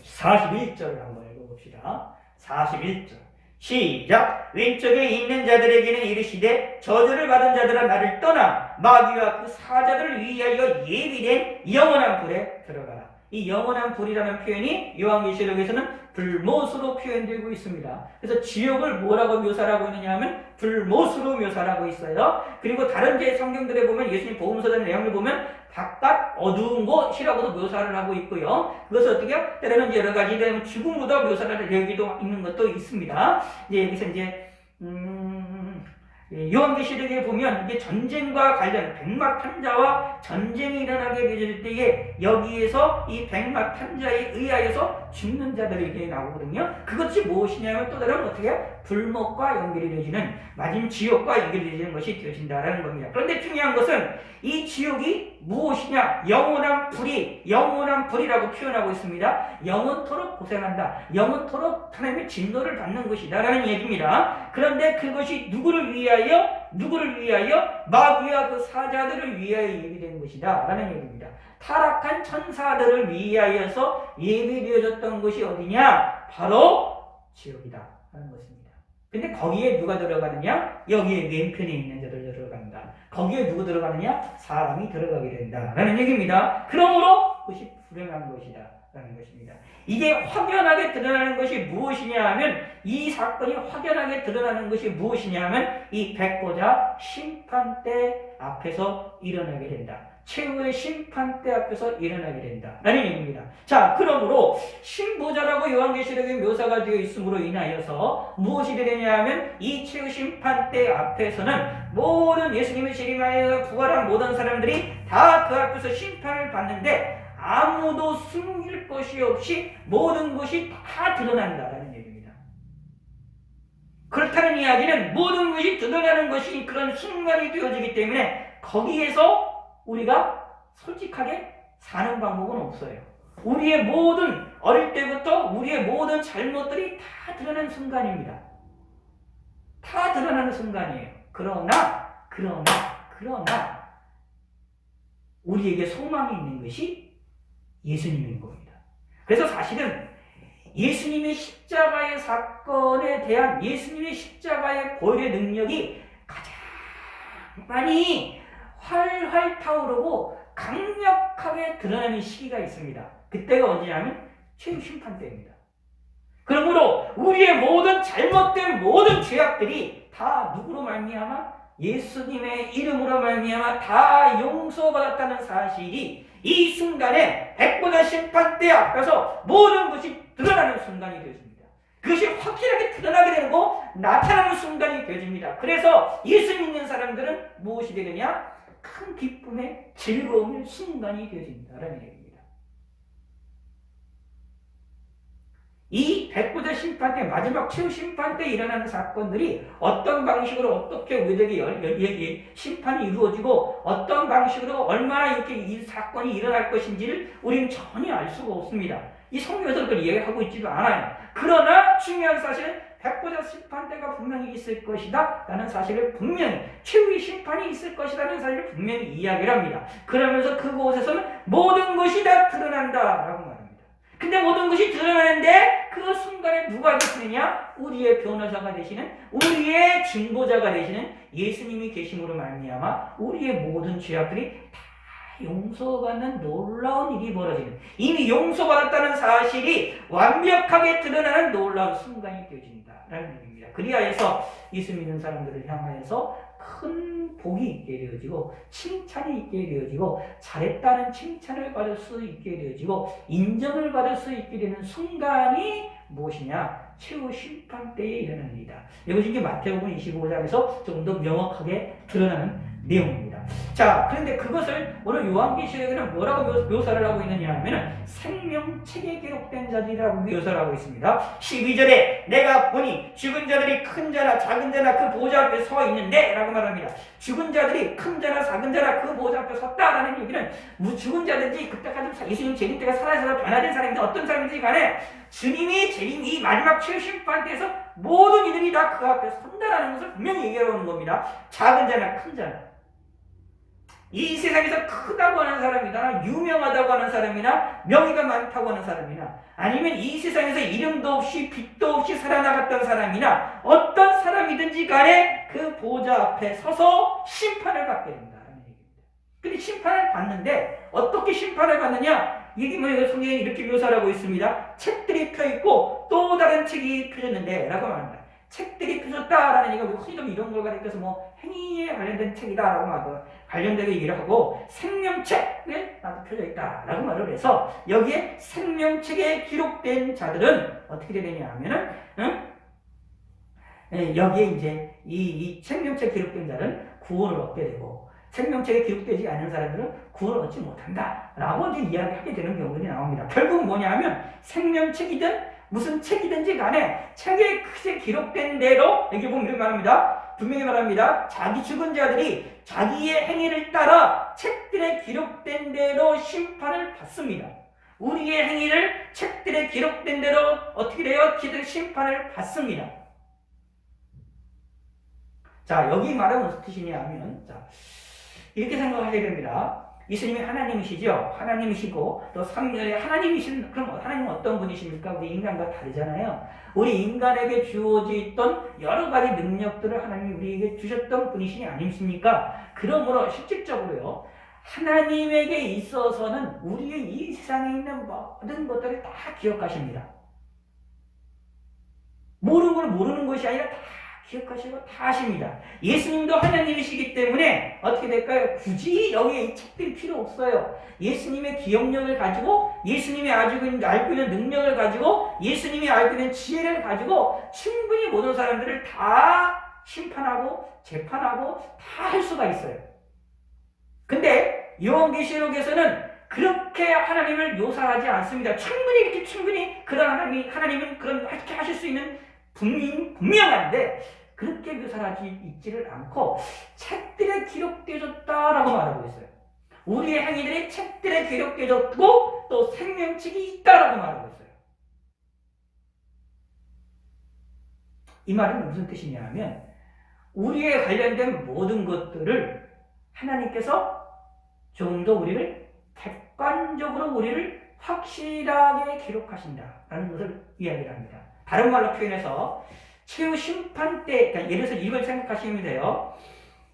41절을 한번 읽어봅시다. 41절 시작. 왼쪽에 있는 자들에게는 이르시되 저주를 받은 자들아 나를 떠나 마귀와 그 사자들을 위하여 예비된 영원한 불에 들어가라. 이 영원한 불이라는 표현이 요한계시록에서는 불못으로 표현되고 있습니다. 그래서 지옥을 뭐라고 묘사하고 있느냐 하면 불못으로 묘사하고 있어요. 그리고 다른 제 성경들에 보면 예수님 복음서의 내용을 보면 바깥 어두운 곳이라고도 묘사를 하고 있고요. 그것을 어떻게 때로는 여러 가지 죽음으로 묘사를 여기도 있는 것도 있습니다. 이제 여기서 이제 요한계시록에 보면 이게 전쟁과 관련 백마탄자와 전쟁이 일어나게 되질 때에 여기에서 이 백마탄자에 의하여서 죽는 자들이 이렇게 나오거든요. 그것이 무엇이냐면 또 다른 어떻게 불못과 연결이 되어지는 마지막 지옥과 연결이 되는 것이 되어진다라는 겁니다. 그런데 중요한 것은 이 지옥이 무엇이냐? 영원한 불이라고 표현하고 있습니다. 영원토록 고생한다. 영원토록 하나님의 진노를 받는 것이다 라는 얘기입니다. 그런데 그것이 누구를 위하여 마귀와 그 사자들을 위하여 예비된 것이다 라는 얘기입니다. 타락한 천사들을 위하여서 예비되어졌던 것이 어디냐? 바로 지옥이다 라는 것입니다. 근데 거기에 누가 들어가느냐? 여기에 왼편에 있는 자들 들어간다. 거기에 누구 들어가느냐? 사람이 들어가게 된다 라는 얘기입니다. 그러므로 그것이 불행한 것이다 라는 것입니다. 이게 확연하게 드러나는 것이 무엇이냐 하면 이 사건이 확연하게 드러나는 것이 무엇이냐 하면 이 백보자 심판대 앞에서 일어나게 된다. 최후의 심판대 앞에서 일어나게 된다 라는 얘기입니다. 자, 그러므로 신보자라고 요한계시록에 묘사가 되어 있음으로 인하여서 무엇이 되느냐 하면 이 최후 심판대 앞에서는 모든 예수님의 재림하여 부활한 모든 사람들이 다 그 앞에서 심판을 받는데 아무도 숨길 것이 없이 모든 것이 다 드러난다라는 얘기입니다. 그렇다는 이야기는 모든 것이 드러나는 것이 그런 순간이 되어지기 때문에 거기에서 우리가 솔직하게 사는 방법은 없어요. 우리의 모든 어릴 때부터 우리의 모든 잘못들이 다 드러나는 순간입니다. 다 드러나는 순간이에요. 그러나 우리에게 소망이 있는 것이 예수님인 겁니다. 그래서 사실은 예수님의 십자가의 사건에 대한 예수님의 십자가의 보혈의 능력이 가장 많이 활활 타오르고 강력하게 드러나는 시기가 있습니다. 그때가 언제냐면 최후 심판 때입니다. 그러므로 우리의 모든 잘못된 모든 죄악들이 다 누구로 말미암아? 예수님의 이름으로 말미암아 다 용서받았다는 사실이 이 순간에 백보자 심판대 앞에서 모든 것이 드러나는 순간이 되어집니다. 그것이 확실하게 드러나게 되고 나타나는 순간이 되어집니다. 그래서 예수 믿는 사람들은 무엇이 되느냐? 큰 기쁨의 즐거움의 순간이 되어진다라는 얘기입니다. 이 백보자 심판 때 마지막 최후 심판 때 일어나는 사건들이 어떤 방식으로 어떻게 우리에게 심판이 이루어지고 어떤 방식으로 얼마나 이렇게 이 사건이 일어날 것인지를 우리는 전혀 알 수가 없습니다. 이 성경에서 그걸 이야기하고 있지도 않아요. 그러나 중요한 사실은 백보자 심판 때가 분명히 있을 것이다 라는 사실을 분명히 최후의 심판이 있을 것이라는 사실을 분명히 이야기를 합니다. 그러면서 그곳에서는 모든 것이 다 드러난다 라고 말합니다. 근데 모든 것이 드러나는데 그 순간에 누가 계시느냐? 우리의 변호사가 되시는 우리의 중보자가 되시는 예수님이 계심으로 말미암아 우리의 모든 죄악들이 다 용서받는 놀라운 일이 벌어지는 이미 용서받았다는 사실이 완벽하게 드러나는 놀라운 순간이 되어진다라는 얘기입니다. 그리하여서 예수 믿는 사람들을 향하여서 큰 복이 있게 되어지고 칭찬이 있게 되어지고 잘했다는 칭찬을 받을 수 있게 되어지고 인정을 받을 수 있게 되는 순간이 무엇이냐? 최후 심판 때에 일어납니다. 이것이 이제 마태복음 25장에서 조금 더 명확하게 드러나는 내용입니다. 자, 그런데 그것을 오늘 요한계시록에는 뭐라고 묘사를 하고 있느냐 하면은 생명책에 기록된 자들이라고 묘사를 하고 있습니다. 12절에 내가 보니 죽은 자들이 큰 자나 작은 자나 그 보좌 앞에 서 있는데 라고 말합니다. 죽은 자들이 큰 자나 작은 자나 그 보좌 앞에 섰다라는 얘기는 죽은 자든지 그때까지 예수님 재림 때가 살아서 변화된 사람이든 어떤 사람이든지 간에 주님이 재림 이 마지막 최후 심판 때에서 모든 이들이 다 그 앞에 선다라는 것을 분명히 얘기하고 있는 겁니다. 작은 자나 큰 자나 이 세상에서 크다고 하는 사람이나 유명하다고 하는 사람이나 명예가 많다고 하는 사람이나 아니면 이 세상에서 이름도 없이 빛도 없이 살아나갔던 사람이나 어떤 사람이든지 간에 그 보좌 앞에 서서 심판을 받게 된다는 얘기예요. 근데 심판을 받는데 어떻게 심판을 받느냐? 이게 뭐예요? 성경에 이렇게 묘사를 하고 있습니다. 책들이 펴있고 또 다른 책이 펴졌는데 라고 말합니다. 책들이 펴졌다라는 얘기가 흔히도 이런 걸 가리켜서 뭐 행위에 관련된 책이다라고 말하고 관련되게 얘기를 하고 생명책에 나도 펴져 있다라고 말을 해서 여기에 생명책에 기록된 자들은 어떻게 되느냐 하면은 여기에 이제 이 생명책에 기록된 자는 구원을 얻게 되고 생명책에 기록되지 않은 사람들은 구원을 얻지 못한다 라고 이제 이야기하게 되는 경우들이 나옵니다. 결국 뭐냐 하면 생명책이든 무슨 책이든지 간에 책에 크게 기록된 대로 여기 보면 이렇게 말합니다. 분명히 말합니다. 자기 죽은 자들이 자기의 행위를 따라 책들에 기록된 대로 심판을 받습니다. 우리의 행위를 책들에 기록된 대로 어떻게 돼요? 심판을 받습니다. 자, 여기 말은 무슨 뜻이냐 하면 이렇게 생각하셔야 됩니다. 예수님이 하나님이시죠. 하나님이시고 또 삼위일체 하나님이신 그럼 하나님은 어떤 분이십니까? 우리 인간과 다르잖아요. 우리 인간에게 주어졌던 여러 가지 능력들을 하나님이 우리에게 주셨던 분이시니 아니십니까? 그러므로 실질적으로요. 하나님에게 있어서는 우리의 이 세상에 있는 모든 것들을 다 기억하십니다. 모르는 걸 모르는 것이 아니라 다 기억하시고 다 아십니다. 예수님도 하나님이시기 때문에 어떻게 될까요? 굳이 여기에 이 책들이 필요 없어요. 예수님의 기억력을 가지고 예수님이 알고 있는 능력을 가지고 예수님이 알고 있는 지혜를 가지고 충분히 모든 사람들을 다 심판하고 재판하고 다 할 수가 있어요. 근데 요한계시록에서는 그렇게 하나님을 묘사하지 않습니다. 충분히 그런 하나님은 그렇게 하실 수 있는 분명한데 그렇게 묘사하지 있지를 않고 책들에 기록되어졌다라고 말하고 있어요. 우리의 행위들이 책들에 기록되어졌고 또 생명책이 있다라고 말하고 있어요. 이 말은 무슨 뜻이냐 하면 우리에 관련된 모든 것들을 하나님께서 좀 더 우리를 객관적으로 우리를 확실하게 기록하신다라는 것을 이야기를 합니다. 다른 말로 표현해서 최후 심판 때, 그러니까 예를 들어서 이걸 생각하시면 돼요.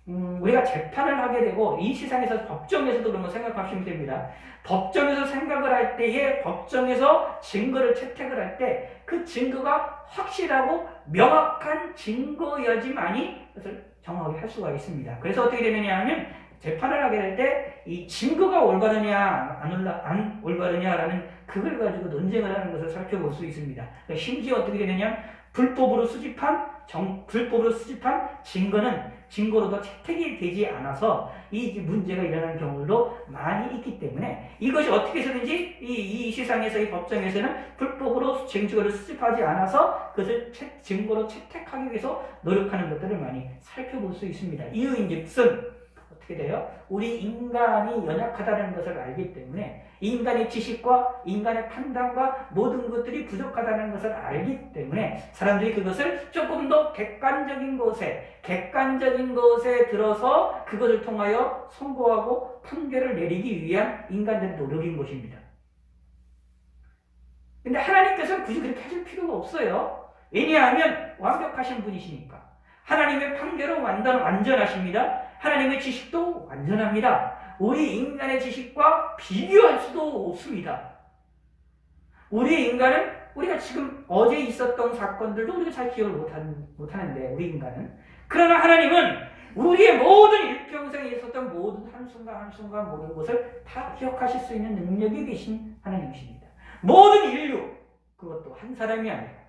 우리가 재판을 하게 되고 이 세상에서 법정에서도 그런 거 생각하시면 됩니다. 법정에서 생각을 할 때에 법정에서 증거를 채택을 할 때 그 증거가 확실하고 명확한 증거여지만이 그것을 정확하게 할 수가 있습니다. 그래서 어떻게 되느냐 하면 재판을 하게 될 때 이 증거가 올바르냐 안 올바르냐라는 그걸 가지고 논쟁을 하는 것을 살펴볼 수 있습니다. 심지어 어떻게 되느냐 불법으로 수집한 증거는 증거로도 채택이 되지 않아서 이 문제가 일어나는 경우도 많이 있기 때문에 이것이 어떻게 해서든지 이 세상에서 이 법정에서는 불법으로 증거를 수집하지 않아서 그것을 증거로 채택하기 위해서 노력하는 것들을 많이 살펴볼 수 있습니다. 이유인즉슨 어떻게 돼요? 우리 인간이 연약하다는 것을 알기 때문에 인간의 지식과 인간의 판단과 모든 것들이 부족하다는 것을 알기 때문에 사람들이 그것을 조금 더 객관적인 것에 들어서 그것을 통하여 선고하고 판결을 내리기 위한 인간들의 노력인 것입니다. 근데 하나님께서는 굳이 그렇게 하실 필요가 없어요. 왜냐하면 완벽하신 분이시니까. 하나님의 판결은 완전하십니다. 하나님의 지식도 완전합니다. 우리 인간의 지식과 비교할 수도 없습니다. 우리 인간은 우리가 지금 어제 있었던 사건들도 우리가 잘 기억을 못하는데 우리 인간은 그러나 하나님은 우리의 모든 일평생에 있었던 모든 한순간 모든 것을 다 기억하실 수 있는 능력이 계신 하나님이십니다. 모든 인류 그것도 한 사람이 아니라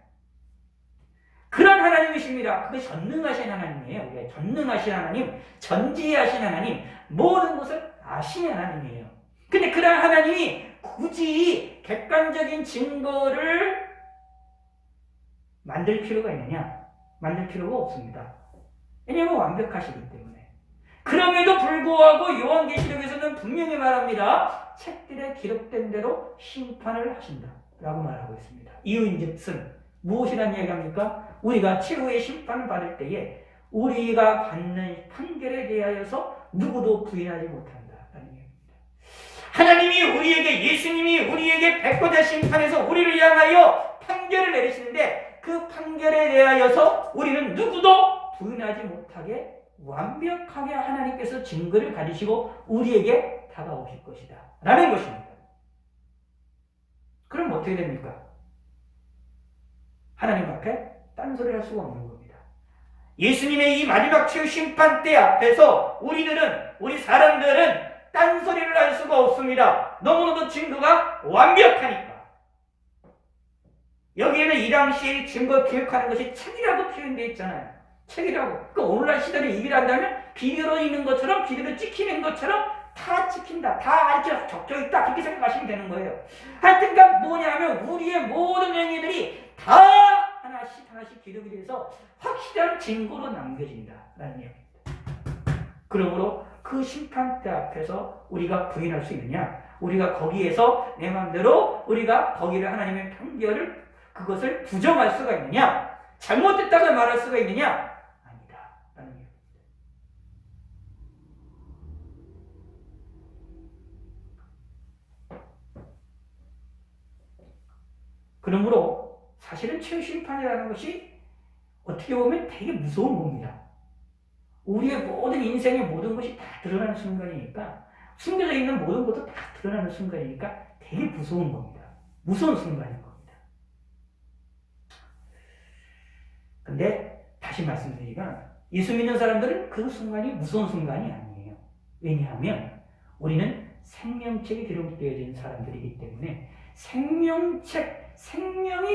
그런 하나님이십니다. 그게 전능하신 하나님이에요. 우리가 전능하신 하나님, 전지하신 하나님, 모든 것을 아시는 하나님이에요. 근데 그런 하나님이 굳이 객관적인 증거를 만들 필요가 있느냐? 만들 필요가 없습니다. 왜냐하면 완벽하시기 때문에. 그럼에도 불구하고 요한계시록에서는 분명히 말합니다. 책들에 기록된 대로 심판을 하신다 라고 말하고 있습니다. 이유인즉슨 무엇이라는 얘기합니까? 우리가 최후의 심판을 받을 때에 우리가 받는 판결에 대하여서 누구도 부인하지 못한다라는 얘기입니다. 하나님이 우리에게 예수님이 우리에게 백보자 심판에서 우리를 향하여 판결을 내리시는데 그 판결에 대하여서 우리는 누구도 부인하지 못하게 완벽하게 하나님께서 증거를 가지시고 우리에게 다가오실 것이다 라는 것입니다. 그럼 어떻게 됩니까? 하나님 앞에 딴소리 할 수가 없는 겁니다. 예수님의 이 마지막 최후 심판 때 앞에서 우리 사람들은 딴소리를 할 수가 없습니다. 너무나도 증거가 완벽하니까. 여기에는 이 당시에 증거 기억하는 것이 책이라고 표현되어 있잖아요. 책이라고. 그 오늘날 시대를 이기한다면 비디오로 있는 것처럼, 비디오로 찍히는 것처럼 다 찍힌다. 다 이렇게 적혀 있다. 그렇게 생각하시면 되는 거예요. 하여튼간 뭐냐면 우리의 모든 행위들이 다 하나씩 기록이 돼서 확실한 증거로 남겨진다라는 얘기입니다. 그러므로 그 심판대 앞에서 우리가 부인할 수 있느냐? 우리가 거기에서 내 마음대로 우리가 거기를 하나님의 판결을 그것을 부정할 수가 있느냐? 잘못됐다고 말할 수가 있느냐? 아니다. 라는 얘기입니다. 그러므로 사실은 최후 심판이라는 것이 어떻게 보면 되게 무서운 겁니다. 우리의 모든 인생의 모든 것이 다 드러나는 순간이니까, 숨겨져 있는 모든 것도 다 드러나는 순간이니까 되게 무서운 겁니다. 무서운 순간인 겁니다. 근데 다시 말씀드리면 예수 믿는 사람들은 그 순간이 무서운 순간이 아니에요. 왜냐하면 우리는 생명책이 기록되어진 사람들이기 때문에 생명이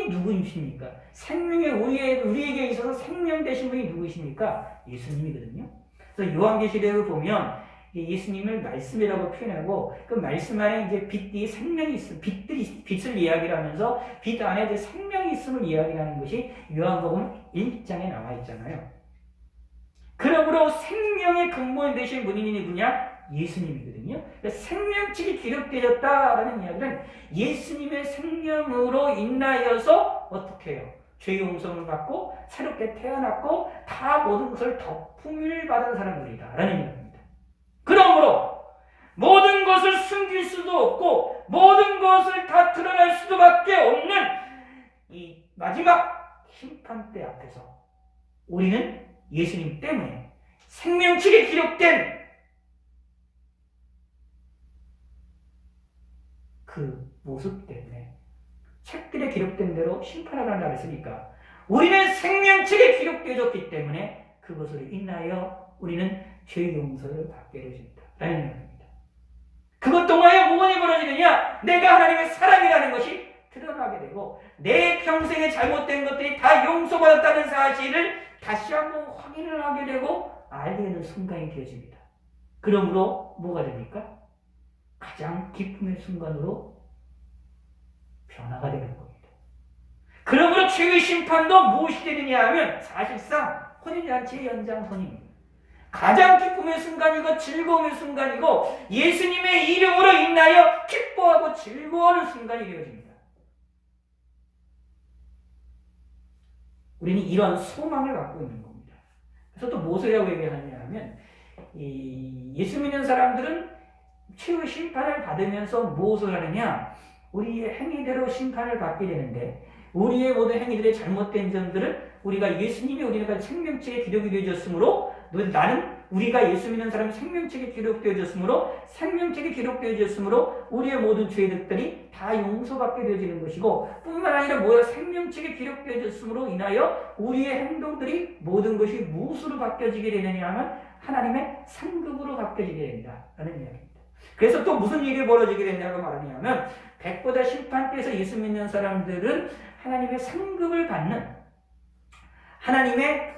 누구이십니까? 생명이 우리에게 있어서 생명 되신 분이 누구이십니까? 예수님이거든요. 그래서 요한계시록을 보면 예수님을 말씀이라고 표현하고 그 말씀 안에 이제 빛이 생명이 있음, 빛을 이야기를 하면서 빛 안에 이제 생명이 있음을 이야기하는 것이 요한복음 1장에 나와 있잖아요. 그러므로 생명의 근본 되신 분이 누구냐? 예수님이거든요. 생명책이 기록되었다라는 이야기는 예수님의 생명으로 인하여서 어떻게 해요? 죄의 용서를 받고 새롭게 태어났고 다 모든 것을 덮음을 받은 사람들이다라는 이야기입니다. 그러므로 모든 것을 숨길 수도 없고 모든 것을 다 드러날 수밖에 없는 이 마지막 심판대 앞에서 우리는 예수님 때문에 생명책에 기록된 그 모습 때문에 책들에 기록된 대로 심판을 한다고 했으니까 우리는 생명책에 기록되어졌기 때문에 그것으로 인하여 우리는 죄 용서를 받게 되어집니다. 라는 말입니다. 그것 통하여 무엇이 벌어지느냐? 내가 하나님의 사랑이라는 것이 드러나게 되고 내 평생에 잘못된 것들이 다 용서받았다는 사실을 다시 한번 확인을 하게 되고 알게 되는 순간이 되어집니다. 그러므로 뭐가 됩니까? 가장 기쁨의 순간으로 변화가 되는 겁니다. 그러므로 최후의 심판도 무엇이 되느냐 하면 사실상 혼인잔치의 연장선입니다. 가장 기쁨의 순간이고 즐거움의 순간이고 예수님의 이름으로 인하여 기뻐하고 즐거워하는 순간이 되어집니다. 우리는 이런 소망을 갖고 있는 겁니다. 그래서 또 무엇이라고 얘기하느냐 하면 예수 믿는 사람들은 최후 심판을 받으면서 무엇을 하느냐? 우리의 행위대로 심판을 받게 되는데 우리의 모든 행위들의 잘못된 점들은 우리가 예수님이 우리가 생명책에 기록이 되어졌으므로 우리가 예수 믿는 사람이 생명책에 기록되어졌으므로 우리의 모든 죄들이 다 용서받게 되어지는 것이고 뿐만 아니라 생명책에 기록되어졌으므로 인하여 우리의 행동들이 모든 것이 무엇으로 바뀌어지게 되느냐 하면 하나님의 상급으로 바뀌어지게 된다 라는 이야기입니다. 그래서 또 무슨 일이 벌어지게 되냐고 말하냐면 백보다 심판대에서 예수 믿는 사람들은 하나님의 상급을 받는 하나님의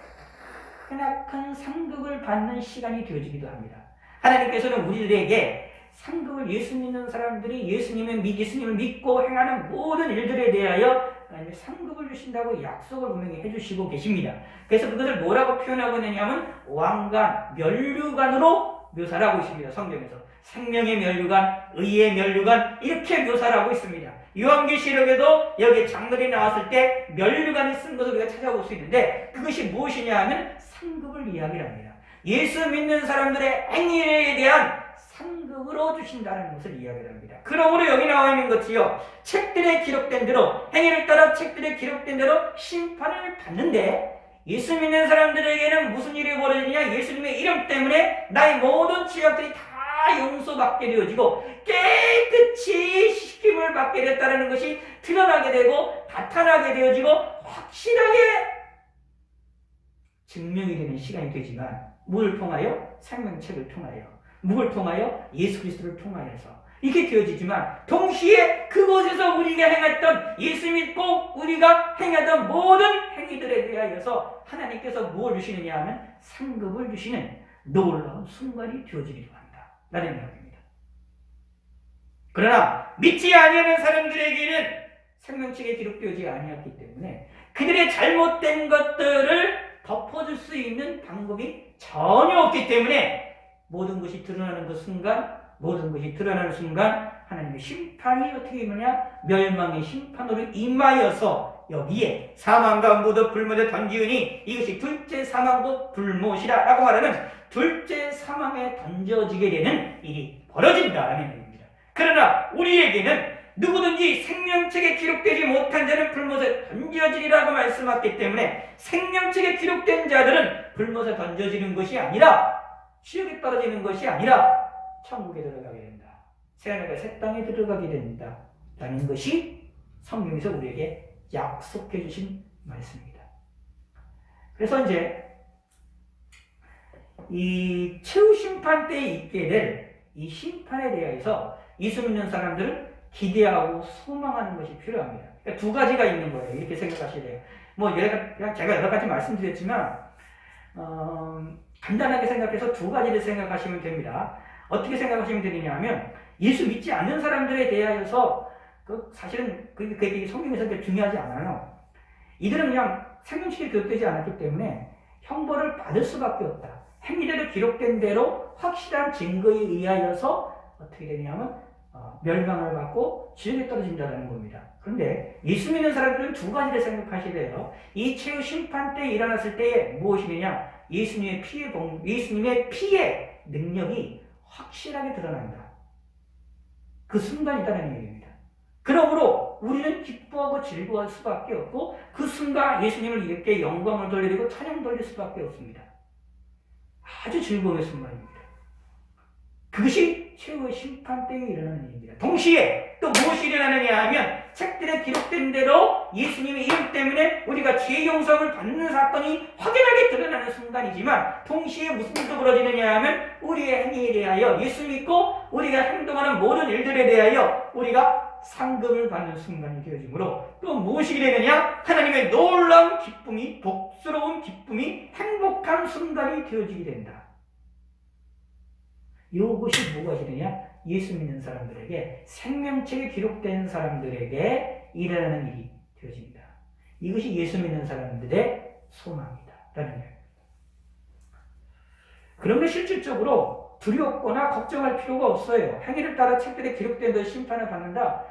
크나큰 상급을 받는 시간이 되어지기도 합니다. 하나님께서는 우리들에게 상급을 예수 믿는 사람들이 예수님을 믿고 행하는 모든 일들에 대하여 하나님의 상급을 주신다고 약속을 분명히 해주시고 계십니다. 그래서 그것을 뭐라고 표현하고 있느냐면 왕관, 면류관으로 묘사를 하고 있습니다. 성경에서. 생명의 면류관, 의의 면류관 이렇게 묘사를 하고 있습니다. 요한계시록에도 여기 장면이 나왔을 때 면류관을 쓴 것을 우리가 찾아볼 수 있는데 그것이 무엇이냐 하면 상급을 이야기합니다. 예수 믿는 사람들의 행위에 대한 상급으로 주신다는 것을 이야기합니다. 그러므로 여기 나와 있는 것이요. 책들에 기록된 대로 행위를 따라 책들에 기록된 대로 심판을 받는데 예수 믿는 사람들에게는 무슨 일이 벌어지냐? 예수님의 이름 때문에 나의 모든 죄악들이 다 용서받게 되어지고 깨끗이 씻김을 받게 됐다는 것이 드러나게 되고 나타나게 되어지고 확실하게 증명이 되는 시간이 되지만 무엇을 통하여? 생명책을 통하여, 무엇을 통하여? 예수 그리스도를 통하여서 이렇게 되어지지만 동시에 그곳에서 우리가 행했던, 예수 믿고 우리가 행했던 모든 행위들에 대하여서 하나님께서 무엇을 주시느냐 하면 상급을 주시는 놀라운 순간이 되어지기도 한다 라는 이야기입니다. 그러나 믿지 아니하는 사람들에게는 생명책에 기록되지 아니었기 때문에 그들의 잘못된 것들을 덮어줄 수 있는 방법이 전혀 없기 때문에 모든 것이 드러나는 그 순간, 모든 것이 드러나는 순간 하나님의 심판이 어떻게 되느냐? 멸망의 심판으로 임하여서 여기에 사망과 무도 불못에 던지으니 이것이 둘째 사망과 불못이라 라고 말하는 둘째 사망에 던져지게 되는 일이 벌어진다라는 얘기입니다. 그러나 우리에게는 누구든지 생명책에 기록되지 못한 자는 불못에 던져지리라고 말씀했기 때문에 생명책에 기록된 자들은 불못에 던져지는 것이 아니라, 지옥에 떨어지는 것이 아니라 천국에 들어가게 된다. 새하늘과 새 땅에 들어가게 된다 라는 것이 성경에서 우리에게 약속해 주신 말씀입니다. 그래서 이제 이 최후 심판 때에 있게 될 이 심판에 대해서 예수 믿는 사람들은 기대하고 소망하는 것이 필요합니다. 그러니까 두 가지가 있는 거예요. 이렇게 생각하셔야 돼요. 제가 여러 가지 말씀드렸지만 간단하게 생각해서 두 가지를 생각하시면 됩니다. 어떻게 생각하시면 되느냐 하면 예수 믿지 않는 사람들에 대하여서 사실은 그게 성경에서 그렇게 중요하지 않아요. 이들은 그냥 생명책에 기록되지 않았기 때문에 형벌을 받을 수밖에 없다. 행위대로 기록된 대로 확실한 증거에 의하여서 어떻게 되냐면 멸망을 받고 지옥에 떨어진다는 겁니다. 그런데 예수 믿는 사람들은 두 가지를 생각하셔야 돼요. 이 최후 심판 때 일어났을 때에 무엇이느냐? 예수님의 피의 능력이 확실하게 드러난다. 그 순간이다라는 얘기입니다. 그러므로 우리는 기뻐하고 즐거워할 수밖에 없고 그 순간 예수님을 이렇게 영광을 돌리고 찬양 돌릴 수밖에 없습니다. 아주 즐거움의 순간입니다. 그것이 최후의 심판 때에 일어나는 일입니다. 동시에 또 무엇이 일어나느냐 하면 책들에 기록된 대로 예수님의 이름 때문에 우리가 죄 용서를 받는 사건이 확연하게 드러나는 순간이지만 동시에 무슨 일도 벌어지느냐 하면 우리의 행위에 대하여 예수 믿고 우리가 행동하는 모든 일들에 대하여 우리가 상급을 받는 순간이 되어지므로 또 무엇이 되느냐? 하나님의 놀라운 기쁨이, 복스러운 기쁨이, 행복한 순간이 되어지게 된다. 이것이 뭐가 되느냐? 예수 믿는 사람들에게, 생명책에 기록된 사람들에게 일어나는 일이 되어집니다. 이것이 예수 믿는 사람들의 소망이다 라는 거예요. 그런데 실질적으로 두렵거나 걱정할 필요가 없어요. 행위를 따라 책들에 기록된 대로 심판을 받는다.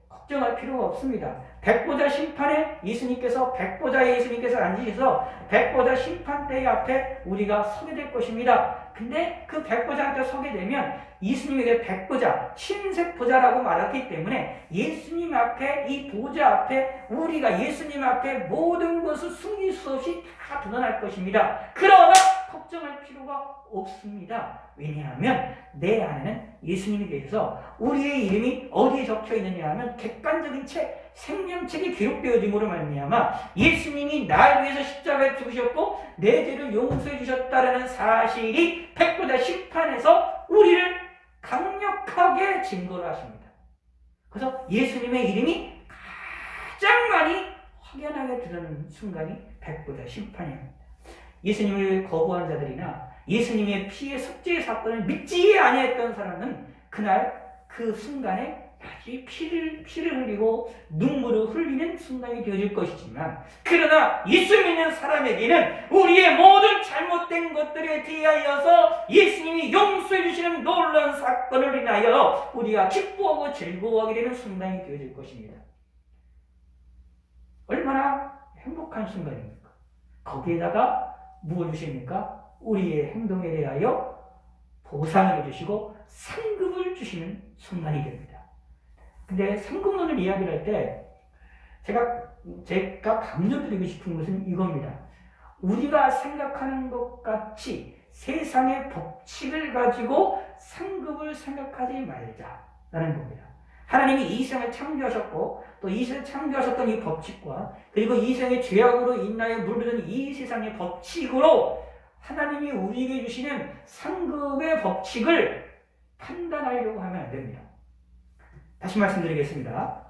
걱정할 필요가 없습니다. 백보자 심판에 백보자의 예수님께서 앉으셔서 백보자 심판대의 앞에 우리가 서게 될 것입니다. 근데 그 백보자한테 서게 되면 예수님에게 백보자, 신색 보자라고 말했기 때문에 예수님 앞에, 이 보좌 앞에 우리가 예수님 앞에 모든 것을 숨길 수 없이 다 드러날 것입니다. 그러나 걱정할 필요가 없습니다. 왜냐하면 내 안에는 예수님에 대해서 우리의 이름이 어디에 적혀 있느냐 하면 객관적인 책, 생명책에 기록되어짐으로 말미암아 예수님이 날 위해서 십자가에 죽으셨고 내 죄를 용서해 주셨다라는 사실이 백보자 심판에서 우리를 강력하게 증거를 하십니다. 그래서 예수님의 이름이 가장 많이 확연하게 드러나는 순간이 백보자 심판입니다. 예수님을 거부한 자들이나 예수님의 피의 속죄의 사건을 믿지 아니했던 사람은 그날 그 순간에 다시 피를 흘리고 눈물을 흘리는 순간이 되어질 것이지만, 그러나 예수 믿는 사람에게는 우리의 모든 잘못된 것들에 대하여서 예수님이 용서해 주시는 놀라운 사건을 인하여 우리가 기뻐하고 즐거워하게 되는 순간이 되어질 것입니다. 얼마나 행복한 순간입니까? 거기에다가 무엇을 주십니까? 우리의 행동에 대하여 보상을 주시고 상급을 주시는 순간이 됩니다. 근데 상급론을 이야기를 할 때 제가 강조드리고 싶은 것은 이겁니다. 우리가 생각하는 것 같이 세상의 법칙을 가지고 상급을 생각하지 말자라는 겁니다. 하나님이 이 세상을 창조하셨고 또 이 세상을 창조하셨던 이 법칙과 그리고 이 세상의 죄악으로 인하여 물들은 이 세상의 법칙으로 하나님이 우리에게 주시는 상급의 법칙을 판단하려고 하면 안 됩니다. 다시 말씀드리겠습니다.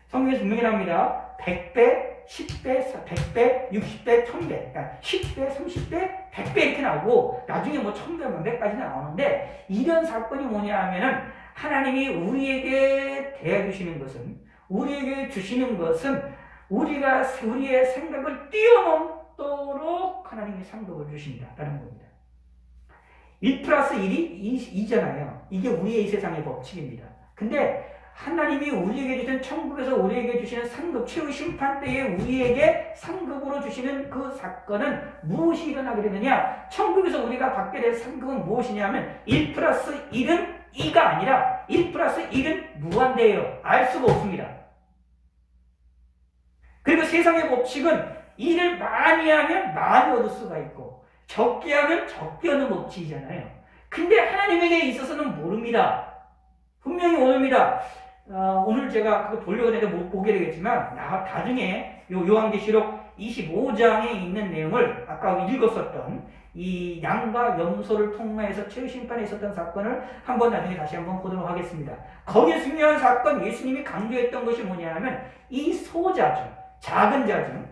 성경에서 분명히 나옵니다. 100배, 10배, 100배, 60배, 1000배, 그러니까 10배, 30배, 100배 이렇게 나오고 나중에 뭐 1000배, 1000배까지 나오는데 이런 사건이 뭐냐 하면은 하나님이 우리에게 대해주시는 것은 우리에게 주시는 것은 우리가 우리의 생각을 뛰어넘도록 하나님이 상급을 주신다라는 겁니다. 1 플러스 1이 2잖아요. 이게 우리의 세상의 법칙입니다. 근데 하나님이 우리에게 주신 천국에서 우리에게 주시는 상급, 최후 심판 때에 우리에게 상급으로 주시는 그 사건은 무엇이 일어나게 되느냐? 천국에서 우리가 받게 될 상급은 무엇이냐면 1 플러스 1은 2가 아니라 1 플러스 1은 무한대예요. 알 수가 없습니다. 그리고 세상의 법칙은 일을 많이 하면 많이 얻을 수가 있고 적게 하면 적게 얻는 법칙이잖아요. 근데 하나님에게 있어서는 모릅니다. 분명히 모릅니다. 오늘 제가 그거 보려고 했는데 못 보게 되겠지만 나중에 요한계시록 25장에 있는 내용을 아까 읽었었던 이 양과 염소를 통해서 최후 심판에 있었던 사건을 한번 나중에 다시 한번 보도록 하겠습니다. 거기에 중요한 사건 예수님이 강조했던 것이 뭐냐면 이 소자중, 작은 자중,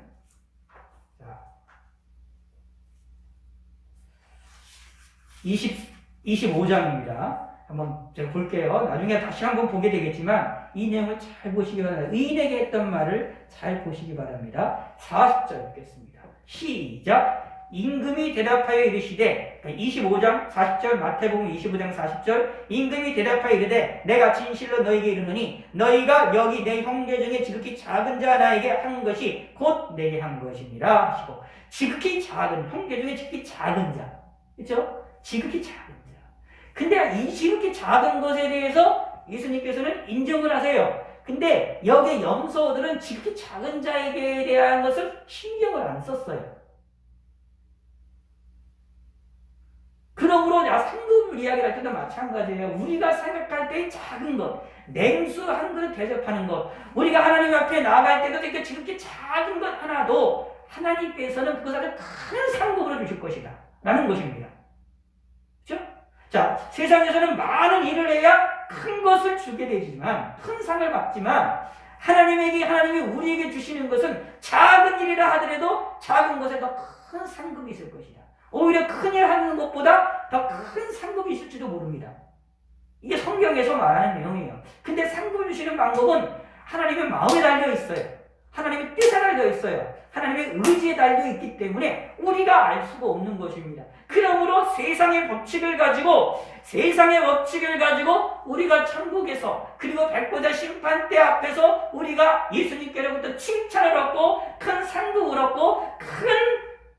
25장입니다. 한번 제가 볼게요. 나중에 다시 한번 보게 되겠지만 이 내용을 잘 보시기 바랍니다. 의인에게 했던 말을 잘 보시기 바랍니다. 40절 읽겠습니다. 시작. 임금이 대답하여 이르시되 25장 40절 마태복음 25장 40절 임금이 대답하여 이르되 내가 진실로 너희에게 이르노니 너희가 여기 내 형제 중에 지극히 작은 자 나에게 한 것이 곧 내게 한 것이니라 하시고 지극히 작은 형제 중에 지극히 작은 자 그렇죠? 지극히 작은 자. 근데 이 지극히 작은 것에 대해서 예수님께서는 인정을 하세요. 근데 여기 염소들은 지극히 작은 자에게 대한 것을 신경을 안 썼어요. 그러므로 상급을 이야기할 때도 마찬가지예요. 우리가 생각할 때 작은 것, 냉수 한 그릇 대접하는 것, 우리가 하나님 앞에 나아갈 때도 이렇게 지극히 작은 것 하나도 하나님께서는 그것을 큰 상급으로 주실 것이다 라는 것입니다. 그렇죠? 자, 세상에서는 많은 일을 해야 큰 것을 주게 되지만 큰 상을 받지만 하나님이 우리에게 주시는 것은 작은 일이라 하더라도 작은 것에 더 큰 상급이 있을 것이다. 오히려 큰 일 하는 것보다 더 큰 상급이 있을지도 모릅니다. 이게 성경에서 말하는 내용이에요. 근데 상급을 주시는 방법은 하나님의 마음에 달려 있어요. 하나님의 뜻에 달려 있어요. 하나님의 의지에 달려 있기 때문에 우리가 알 수가 없는 것입니다. 그러므로 세상의 법칙을 가지고 우리가 천국에서 그리고 백보자 심판대 앞에서 우리가 예수님께로부터 칭찬을 얻고 큰 상급을 얻고 큰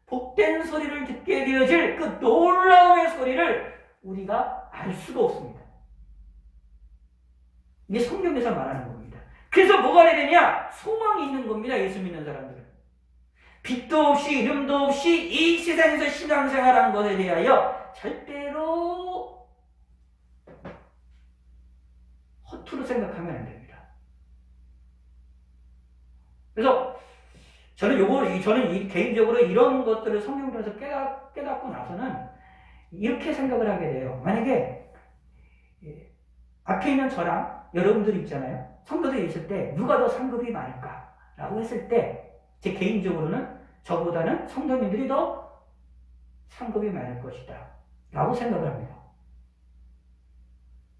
복된 소리를 듣게 되어질 그 놀라움의 소리를 우리가 알 수가 없습니다. 이게 성경에서 말하는 겁니다. 그래서 뭐가 되느냐? 소망이 있는 겁니다. 예수 믿는 사람들은. 빛도 없이 이름도 없이 이 세상에서 신앙생활한 것에 대하여 절대로 허투루 생각하면 안 됩니다. 그래서 저는 개인적으로 이런 것들을 성경에서 깨닫고 나서는 이렇게 생각을 하게 돼요. 만약에 앞에 있는 저랑 여러분들 있잖아요. 성도들이 있을 때 누가 더 상급이 많을까? 라고 했을 때 제 개인적으로는 저보다는 성도님들이 더 상급이 많을 것이다. 라고 생각을 합니다.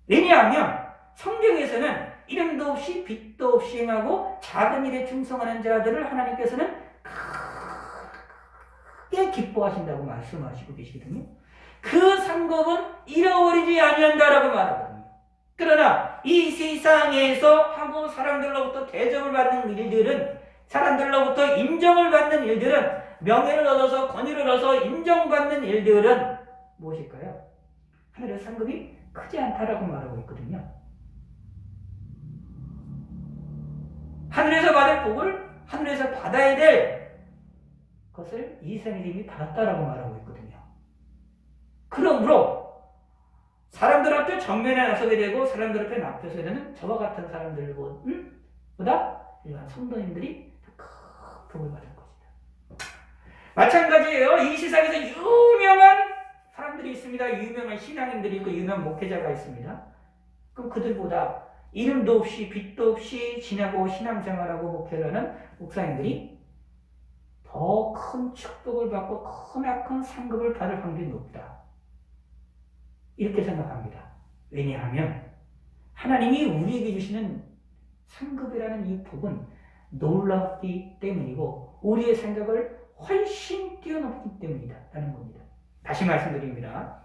왜냐하면 성경에서는 이름도 없이 빛도 없이 행하고 작은 일에 충성하는 자들을 하나님께서는 크게 기뻐하신다고 말씀하시고 계시거든요. 그 상급은 잃어버리지 아니한다라고 말하거든요. 그러나 이 세상에서 하고 사람들로부터 대접을 받는 일들은 사람들로부터 인정을 받는 일들은 명예를 얻어서 권위를 얻어서 인정받는 일들은 무엇일까요? 하늘의 상급이 크지 않다라고 말하고 있거든요. 하늘에서 받을 복을 하늘에서 받아야 될 그것을 이스라엘 이름이 받았다라고 말하고 있거든요. 그러므로 사람들 앞에 정면에 나서게 되고 사람들 앞에 나서게 되는 저와 같은 사람들보다 일반 성도님들이 큰 복을 받을 것이다. 마찬가지예요. 이 세상에서 유명한 사람들이 있습니다. 유명한 신앙인들이 있고 유명한 목회자가 있습니다. 그럼 그들보다 이름도 없이 빛도 없이 지내고 신앙생활하고 목회를 하는 목사님들이 더 큰 축복을 받고 크나큰 상급을 받을 확률이 높다. 이렇게 생각합니다. 왜냐하면 하나님이 우리에게 주시는 상급이라는 이 복은 놀랍기 때문이고 우리의 생각을 훨씬 뛰어넘기 때문이다 라는 겁니다. 다시 말씀드립니다.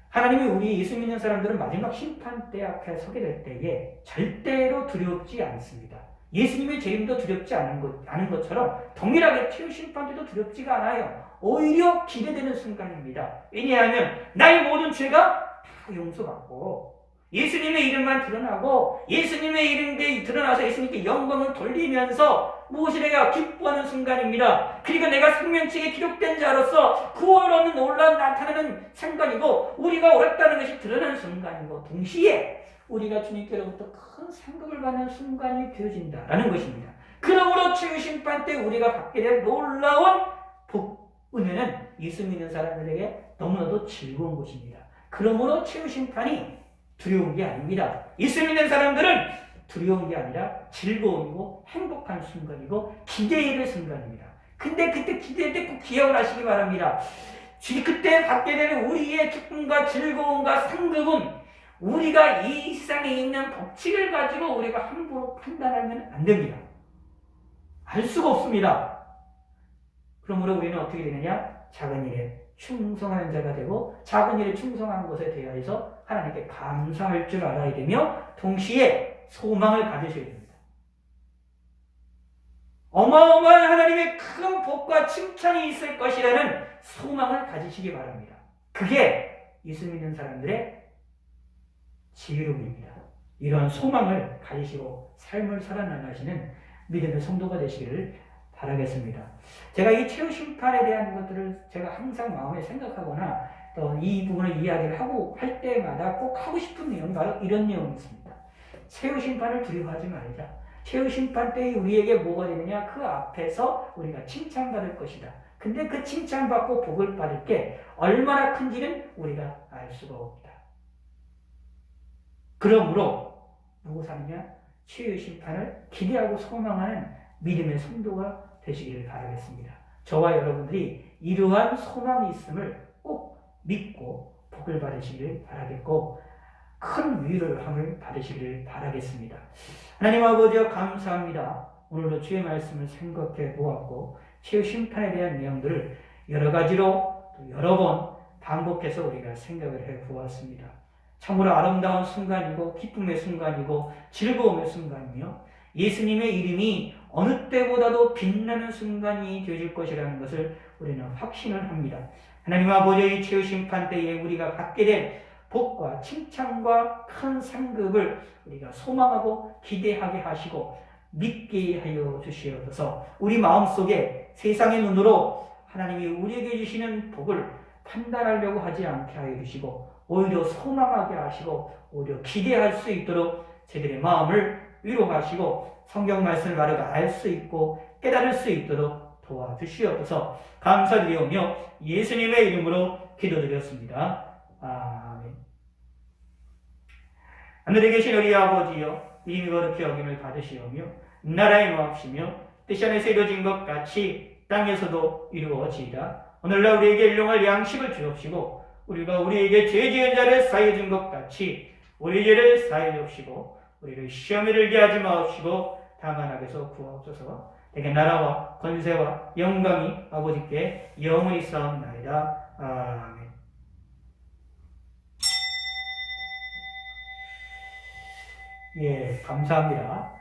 하나님이 우리 예수 믿는 사람들은 마지막 심판대 앞에 서게 될 때에 절대로 두렵지 않습니다. 예수님의 재림도 두렵지 않은 것처럼 동일하게 최후 심판대도 두렵지가 않아요. 오히려 기대되는 순간입니다. 왜냐하면 나의 모든 죄가 다 용서받고 예수님의 이름만 드러나고 예수님의 이름이 드러나서 예수님께 영광을 돌리면서 무엇이래야 기뻐하는 순간입니다. 그리고 내가 생명책에 기록된 자로서 구원을 얻는 놀라운 나타나는 순간이고 우리가 옳았다는 것이 드러나는 순간이고 동시에 우리가 주님께로부터 큰 상급을 받는 순간이 되어진다라는 것입니다. 그러므로 최후 심판 때 우리가 받게 될 놀라운 복, 은혜는 예수 믿는 사람들에게 너무나도 즐거운 것입니다. 그러므로 최후 심판이 두려운 게 아닙니다. 예수 믿는 사람들은 두려운 게 아니라 즐거움이고 행복한 순간이고 기대의 될 순간입니다. 근데 그때 기대할 때 꼭 기억을 하시기 바랍니다. 그때 받게 되는 우리의 기쁨과 즐거움과 상급은 우리가 이 세상에 있는 법칙을 가지고 우리가 함부로 판단하면 안 됩니다. 알 수가 없습니다. 그러므로 우리는 어떻게 되느냐? 작은 일에 충성하는 자가 되고 작은 일에 충성한 것에 대해서 하나님께 감사할 줄 알아야 되며 동시에 소망을 가지셔야 됩니다. 어마어마한 하나님의 큰 복과 칭찬이 있을 것이라는 소망을 가지시기 바랍니다. 그게 예수 믿는 사람들의 지혜로움입니다. 이러한 소망을 가지시고 삶을 살아나가시는 믿음의 성도가 되시기를 바라겠습니다. 제가 이 최후 심판에 대한 것들을 제가 항상 마음에 생각하거나 또 이 부분을 이야기를 하고 할 때마다 꼭 하고 싶은 내용이 바로 이런 내용이었습니다. 최후 심판을 두려워하지 말자. 최후 심판 때 우리에게 뭐가 되느냐? 그 앞에서 우리가 칭찬받을 것이다. 근데 그 칭찬받고 복을 받을 게 얼마나 큰지는 우리가 알 수가 없다. 그러므로 누구 사느냐? 최후 심판을 기대하고 소망하는 믿음의 성도가 되시기를 바라겠습니다. 저와 여러분들이 이러한 소망이 있음을 꼭 믿고 복을 받으시기를 바라겠고 큰 위로함을 받으시기를 바라겠습니다. 하나님 아버지여 감사합니다. 오늘도 주의 말씀을 생각해 보았고 최후 심판에 대한 내용들을 여러 가지로 또 여러 번 반복해서 우리가 생각을 해 보았습니다. 참으로 아름다운 순간이고 기쁨의 순간이고 즐거움의 순간이며 예수님의 이름이 어느 때보다도 빛나는 순간이 되어질 것이라는 것을 우리는 확신을 합니다. 하나님 아버지의 최후 심판 때에 우리가 받게 될 복과 칭찬과 큰 상급을 우리가 소망하고 기대하게 하시고 믿게 하여 주시옵소서. 우리 마음속에 세상의 눈으로 하나님이 우리에게 주시는 복을 판단하려고 하지 않게 하여 주시고 오히려 소망하게 하시고 오히려 기대할 수 있도록 저희들의 마음을 위로하시고 성경 말씀을 바르게 알 수 있고 깨달을 수 있도록 도와주시옵소서. 감사드리오며 예수님의 이름으로 기도드렸습니다. 아멘. 하늘에 계신 우리 아버지여 이름이 거룩히 여김을 받으시오며 나라의 마옵시며 뜻이 안에서 이루어진 것 같이 땅에서도 이루어지이다. 오늘날 우리에게 일용할 양식을 주옵시고 우리가 우리에게 죄 지은 자를 사하여 준 것 같이 우리 죄를 사하여 주옵시고 우리를 시험에 들게 하지 마옵시고 다만 악에서 구하옵소서. 내게 나라와 권세와 영광이 아버지께 영원히 쌓옵나이다. 아멘. 예, 감사합니다.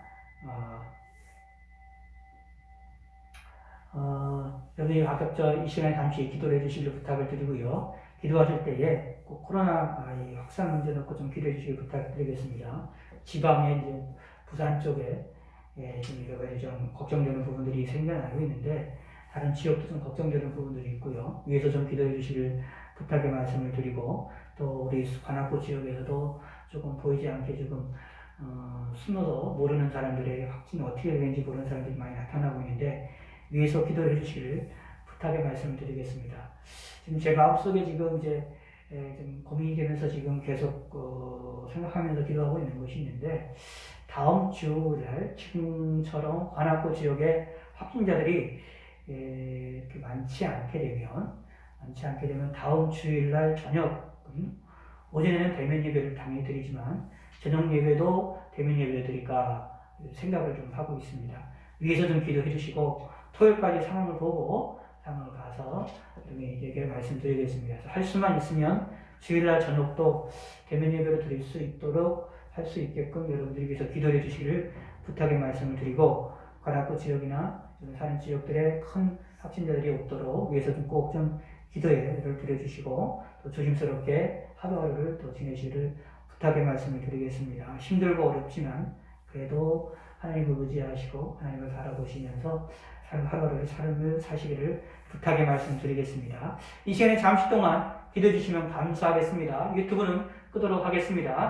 여러분이 가급적 이 시간에 잠시 기도를 해주시길 부탁을 드리고요. 기도하실 때에 꼭 코로나 확산 문제 놓고 좀 기도해 주시길 부탁드리겠습니다. 지방에 이제 부산 쪽에 좀 여러 가지 좀 걱정되는 부분들이 생겨나고 있는데 다른 지역도 좀 걱정되는 부분들이 있고요. 위에서 좀 기도해 주시길 부탁의 말씀을 드리고, 또 우리 관악구 지역에서도 조금 보이지 않게 조금 숨어서 모르는 사람들의 확진이 어떻게 되는지 모르는 사람들이 많이 나타나고 있는데, 위에서 기도해 주시길 부탁의 말씀을 드리겠습니다. 지금 제 마음속에 지금 이제 좀 고민이 되면서 지금 계속 생각하면서 기도하고 있는 것이 있는데, 다음 주날 지금처럼 관악구 지역의 확진자들이 이렇게 많지 않게 되면 다음 주일날 저녁, 오전에는 대면 예배를 당연히 드리지만 저녁 예배도 대면 예배를 드릴까 생각을 좀 하고 있습니다. 위에서 좀 기도해 주시고, 토요일까지 상황을 보고 상황을 가서 여러분에게 말씀드리겠습니다. 할 수만 있으면 주일날 저녁도 대면 예배를 드릴 수 있도록 할 수 있게끔 여러분들이 위해서 기도해 주시기를 부탁의 말씀을 드리고, 관악구 지역이나 사는 지역들의 큰 확진자들이 없도록 위해서 좀 꼭 좀 기도를 드려주시고, 또 조심스럽게 하루하루를 또 지내시기를 부탁의 말씀을 드리겠습니다. 힘들고 어렵지만 그래도 하나님을 의지하시고 하나님을 바라보시면서 하루하루를 삶을 사시기를 부탁의 말씀 드리겠습니다. 이 시간에 잠시 동안 기도해 주시면 감사하겠습니다. 유튜브는 끄도록 하겠습니다.